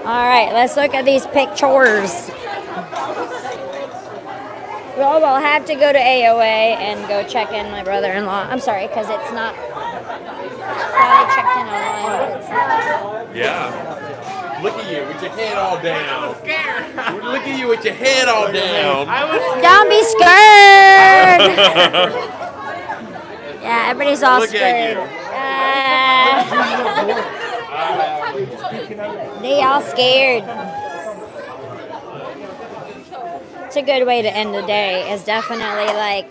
All right, let's look at these pictures. Well, we'll have to go to AOA and go check in my brother-in-law. I'm sorry, because it's not Probably checked in online. Yeah. Look at you with your head all down. Look at you with your head all down. Don't be scared. Yeah, everybody's all Look scared. They all scared. It's a good way to end the day. It's definitely like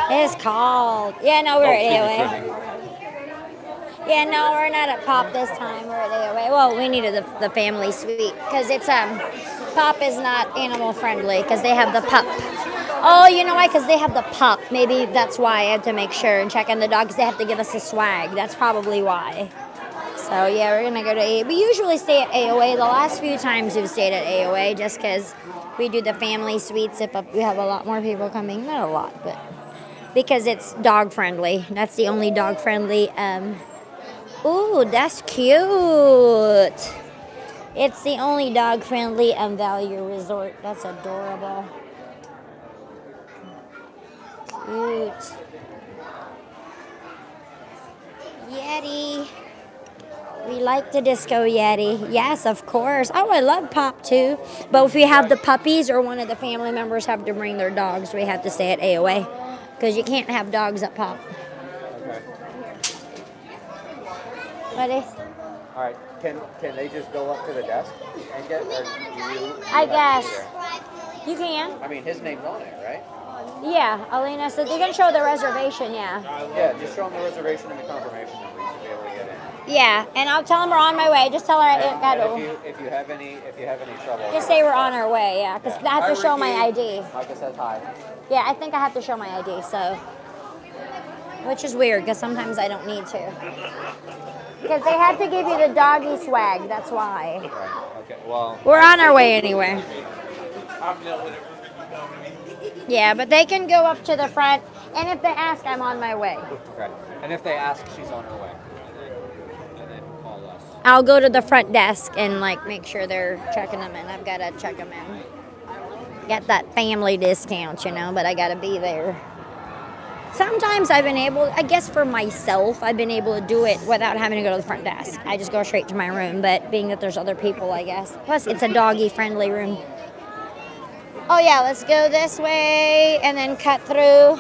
it's cold. Yeah, no, we're at AOA. Yeah, no, we're not at Pop this time. We're at AOA. Well, we needed the family suite because it's Pop is not animal friendly because they have the pup. Oh, you know why? Because they have the pup. Maybe that's why I had to make sure and check on the dogs. They have to give us a swag. That's probably why. So yeah, we're gonna go to AOA. We usually stay at AOA. The last few times we've stayed at AOA just because we do the family suites. If we have a lot more people coming, not a lot, but because it's dog friendly. That's the only dog friendly. Ooh, that's cute. It's the only dog friendly value resort. That's adorable. Cute. Yeti. We like the Disco Yeti. Yes, of course. Oh, I love Pop too. But if we have the puppies or one of the family members have to bring their dogs, we have to stay at AOA. Because you can't have dogs at Pop. Okay. What is? All right. Can they just go up to the desk and get? Or do you I guess. You can. I mean, his name's on it, right? Yeah, Alina said you can show the reservation, yeah. Yeah, just show them the reservation and the confirmation number. You should be able to get in. Yeah, and I'll tell them we're on my way. Just tell her I got to. If you have any trouble. Just say we're on our way, yeah, because I have to show my ID. Micah says hi. Yeah, I think I have to show my ID, so. Which is weird, because sometimes I don't need to. Because they have to give you the doggy swag, that's why. Right. Okay. Well. We're on our way anyway. Yeah, but they can go up to the front, and if they ask, I'm on my way. Okay. And if they ask, she's on her way. And then call us. I'll go to the front desk and like make sure they're checking them in. I've got to check them in. Get that family discount, you know, but I got to be there. Sometimes I've been able, I guess for myself, I've been able to do it without having to go to the front desk. I just go straight to my room, but being that there's other people, I guess. Plus, it's a doggy-friendly room. Oh, yeah, let's go this way and then cut through.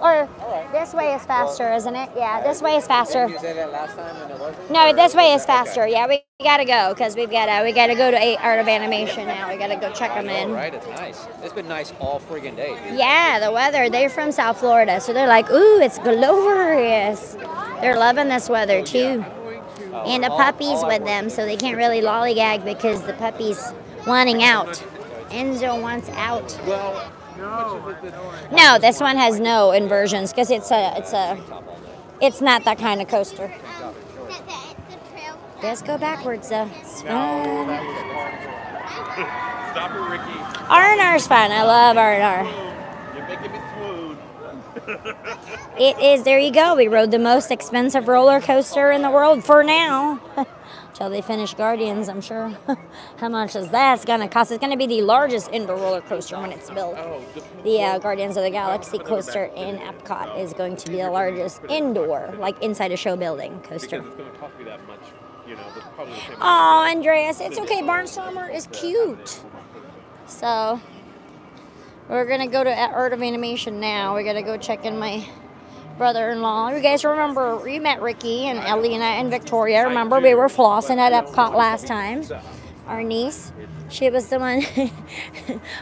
Or this way is faster, isn't it? Yeah, this way is faster. Did you say that last time when it wasn't? No, this way is faster. Yeah, we gotta go because we gotta go to Art of Animation now. We gotta go check them in. Right, it's nice. It's been nice all friggin' day, dude. Yeah, the weather. They're from South Florida, so they're like, ooh, it's glorious. They're loving this weather too, and the puppies with them, so they can't really lollygag because the puppy's wanting out. Enzo wants out. Well. No, this one has no inversions because it's not that kind of coaster. Let's go backwards though. It's fun. Stop it, Ricky. R&R's fun. I love R&R. You're making me swoon. It is. There you go. We rode the most expensive roller coaster in the world for now. Till they finish Guardians, I'm sure. How much is that going to cost? It's going to be the largest indoor roller coaster when it's built. The Guardians of the Galaxy coaster in Epcot is going to be the largest indoor, like inside a show building coaster. Because it's going to cost me that much, you know. That's probably the same. Oh, Andreas, it's okay. Barnstormer is cute. So, we're going to go to Art of Animation now. We're going to go check in my brother-in-law. You guys remember, we met Ricky and Elena and Victoria. Remember, we were flossing at Epcot last time. Our niece, she was the one.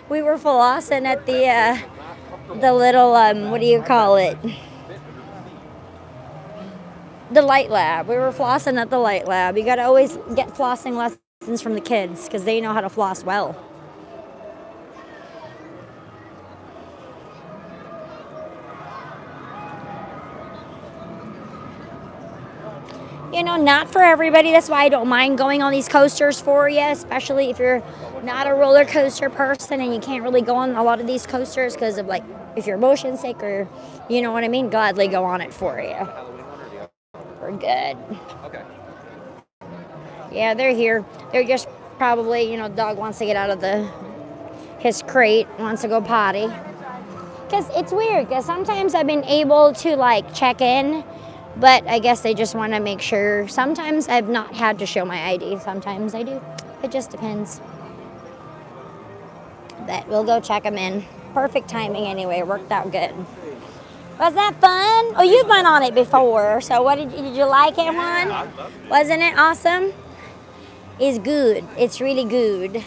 We were flossing at the little, what do you call it? The Light Lab. We were flossing at the Light Lab. You got to always get flossing lessons from the kids because they know how to floss well. You know, not for everybody. That's why I don't mind going on these coasters for you, especially if you're not a roller coaster person and you can't really go on a lot of these coasters because of, like, if you're motion sick or, you know what I mean, gladly go on it for you. We're good. Okay. Yeah, they're here. They're just probably, you know, dog wants to get out of his crate, wants to go potty. Because it's weird, because sometimes I've been able to like check in, but I guess they just want to make sure. Sometimes I've not had to show my ID. Sometimes I do. It just depends. But we'll go check them in. Perfect timing anyway. Worked out good. Was that fun? Oh, you've been on it before. So what did you like it, Juan? Wasn't it awesome? It's good. It's really good.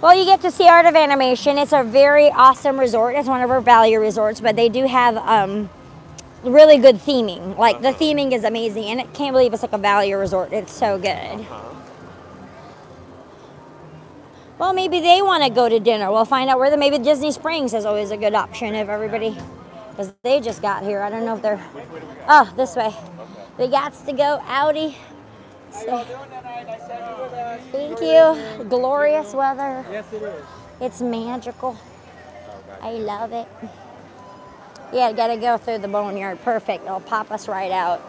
Well, you get to see Art of Animation. It's a very awesome resort. It's one of our value resorts, but they do have really good theming. Like, the theming is amazing, and I can't believe it's like a value resort. It's so good. Well, maybe they want to go to dinner. We'll find out where maybe Disney Springs is always a good option if everybody, because they just got here. I don't know if they're, oh, this way. We got to go outie. So, thank you. Glorious weather. Yes, it is. It's magical. I love it. Yeah, gotta go through the boneyard. Perfect. It'll pop us right out.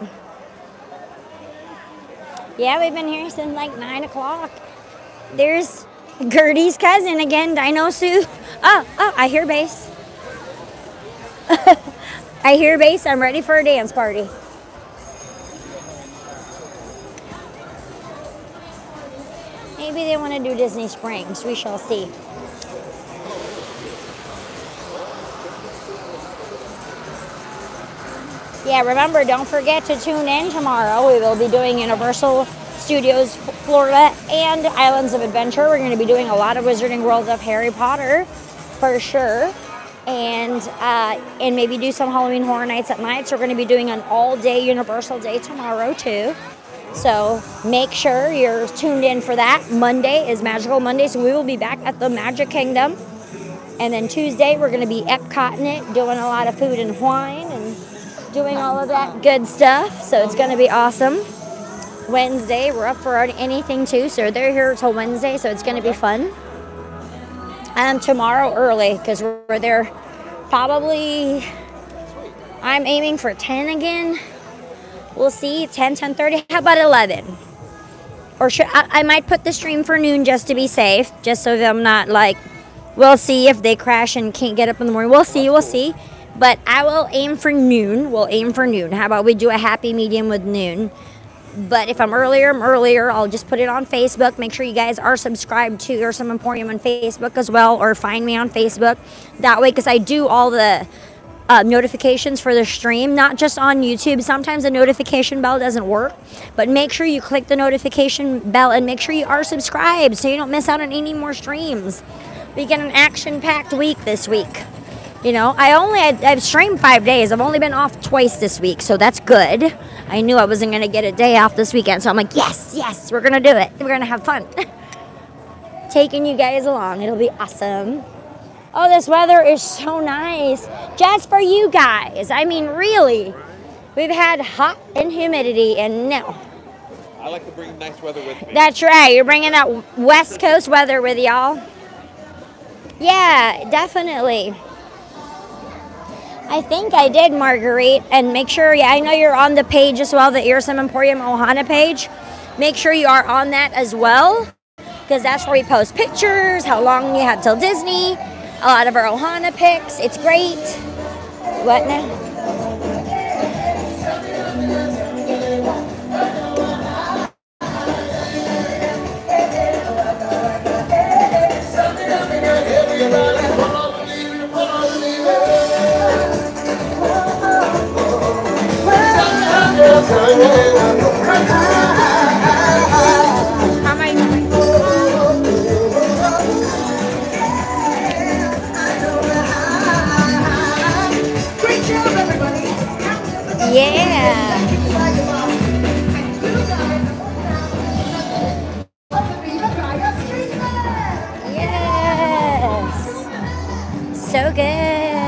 Yeah, we've been here since like 9 o'clock. There's Gertie's cousin again, Dino Sue. Oh, I hear bass. I hear bass. I'm ready for a dance party. Maybe they want to do Disney Springs. We shall see. Yeah, remember, don't forget to tune in tomorrow. We will be doing Universal Studios Florida and Islands of Adventure. We're going to be doing a lot of Wizarding World of Harry Potter for sure. And maybe do some Halloween Horror Nights at night. So we're going to be doing an all-day Universal day tomorrow too. So make sure you're tuned in for that. Monday is Magical Monday, so we will be back at the Magic Kingdom. And then Tuesday, we're going to be Epcotting it, doing a lot of food and wine and doing all of that good stuff. So it's going to be awesome. Wednesday, we're up for anything too, so they're here till Wednesday, so it's going to be fun. Tomorrow early, because we're there probably, I'm aiming for 10 again. We'll see, 10, 10:30. How about 11? Or should I might put the stream for noon just to be safe, just so that I'm not like, we'll see if they crash and can't get up in the morning. We'll see. But I will aim for noon. We'll aim for noon. How about we do a happy medium with noon? But if I'm earlier, I'm earlier. I'll just put it on Facebook. Make sure you guys are subscribed to EarsomEmporiuM on Facebook as well, or find me on Facebook. That way, because I do all the notifications for the stream, not just on YouTube. Sometimes the notification bell doesn't work, but make sure you click the notification bell and make sure you are subscribed so you don't miss out on any more streams. We get an action-packed week this week. You know, I've streamed 5 days. I've only been off twice this week, so that's good. I knew I wasn't going to get a day off this weekend, so I'm like, yes, we're going to do it. We're going to have fun. Taking you guys along. It'll be awesome. Oh, this weather is so nice. Just for you guys. I mean, really. We've had hot and humidity, and no. I like to bring nice weather with me. That's right. You're bringing that West Coast weather with y'all. Yeah, definitely. I think I did, Marguerite. And make sure, yeah, I know you're on the page as well, the EarsomEmporiuM Ohana page. Make sure you are on that as well, because that's where we post pictures, how long you have till Disney, a lot of our Ohana pics. It's great. What now? Yeah. Yes. So good.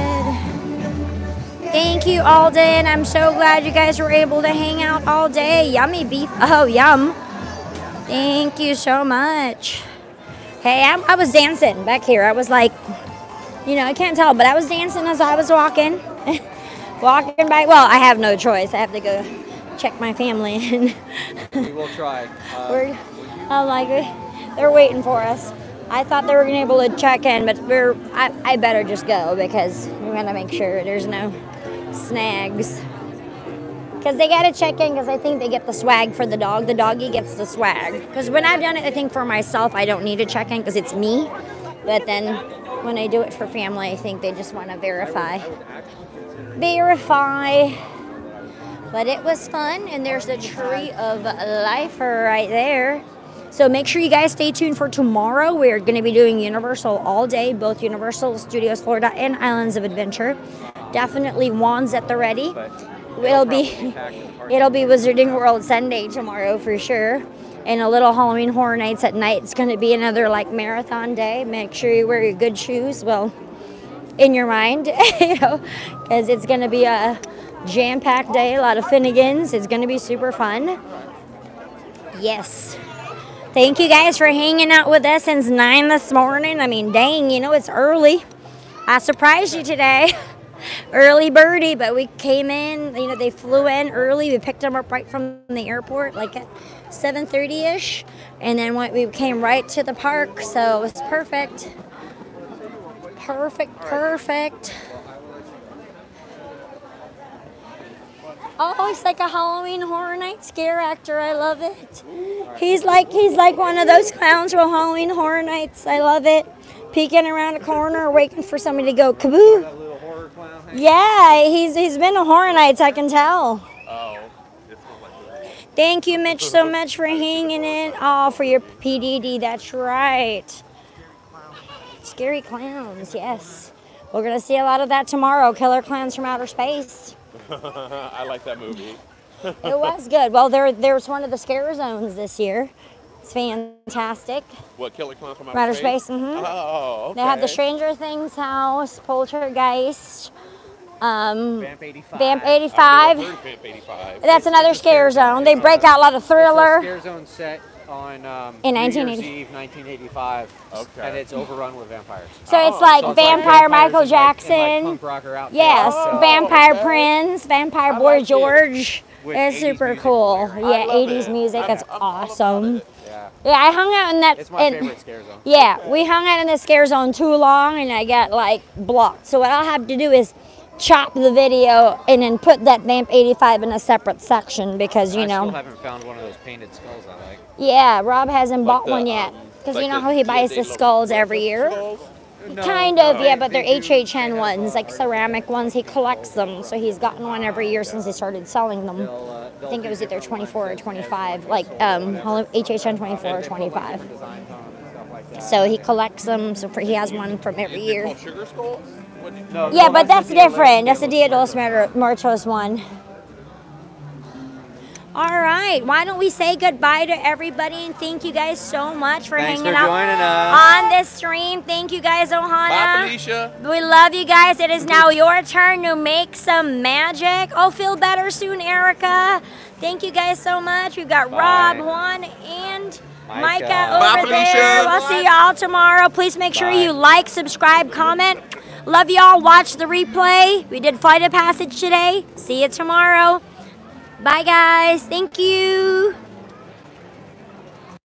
Thank you, Alden. I'm so glad you guys were able to hang out all day. Yummy beef. Oh, yum. Thank you so much. Hey, I was dancing back here. I was like, you know, I can't tell, but I was dancing as I was walking. Walking by. Well, I have no choice. I have to go check my family. We will try. I'm like, they're waiting for us. I thought they were going to be able to check in, but I better just go because we got to make sure there's no snags. Because they got to check in because I think they get the swag for the dog. The doggy gets the swag. Because when I've done it, I think for myself, I don't need to check in because it's me. But then when I do it for family, I think they just want to verify. But it was fun, and there's a tree of life right there. So make sure you guys stay tuned for tomorrow. We're going to be doing Universal all day, both Universal Studios Florida and Islands of Adventure. Definitely wands at the ready. It'll be Wizarding World Sunday tomorrow for sure. And a little Halloween Horror Nights at night. It's going to be another like marathon day. Make sure you wear your good shoes. Well, in your mind, you know, because it's going to be a jam-packed day. A lot of Finnegans. It's going to be super fun. Yes. Thank you guys for hanging out with us since 9 this morning. I mean, dang, you know, it's early. I surprised you today. Early birdie, but we came in, you know, they flew in early. We picked them up right from the airport, like at 7:30-ish. And then we came right to the park, so it was perfect. Perfect. Oh, he's like a Halloween Horror Night scare actor. I love it. He's like one of those clowns from Halloween Horror Nights. I love it. Peeking around a corner, waiting for somebody to go kaboo. Yeah, he's been to Horror Nights, I can tell. Oh. Thank you, Mitch, so much for hanging in. Oh, for your PDD, that's right. Scary clowns, yes. We're going to see a lot of that tomorrow. Killer Clowns from Outer Space. I like that movie. It was good. Well, there's one of the scare zones this year. It's fantastic. What, Killer Clowns from Outer Space? Mm-hmm. Oh, okay. They have the Stranger Things house, Poltergeist, Vamp 85. Vamp 85. Vamp 85. That's another scare zone. They break out a lot of thriller. It's a scare zone set on in New 1980. Year's Eve, 1985, and it's overrun with vampires. So it's like Vampire Michael Jackson. In punk rocker outfits. Yes, Vampire okay. Prince, Vampire Boy George. It's super cool. Yeah, 80s music. It's awesome. Yeah, I hung out in that. It's my favorite scare zone. Yeah, we hung out in the scare zone too long, and I got like blocked. So what I'll have to do is chop the video and then put that Vamp 85 in a separate section because you know. I still haven't found one of those painted skulls I like. Yeah, Rob hasn't bought one yet because you know how he buys the skulls every year. No, kind of, yeah, but they're HHN ones, like ceramic ones. He collects them, so he's gotten one every year since he started selling them. I think it was either 24 or 25, like HHN 24 or 25. So he collects them, so he has one from every year. Yeah, but that's different. That's the Dia de los Muertos one. All right, why don't we say goodbye to everybody and thank you guys so much for hanging out on this stream. Thank you guys, Ohana. Bye, Felicia. We love you guys. It is now your turn to make some magic. Oh, feel better soon, Erica. Thank you guys so much. We've got Rob, Juan, and Micah over there. We'll see y'all tomorrow. Please make sure you like, subscribe, comment. Love y'all. Watch the replay. We did Flight of Passage today. See you tomorrow. Bye, guys. Thank you.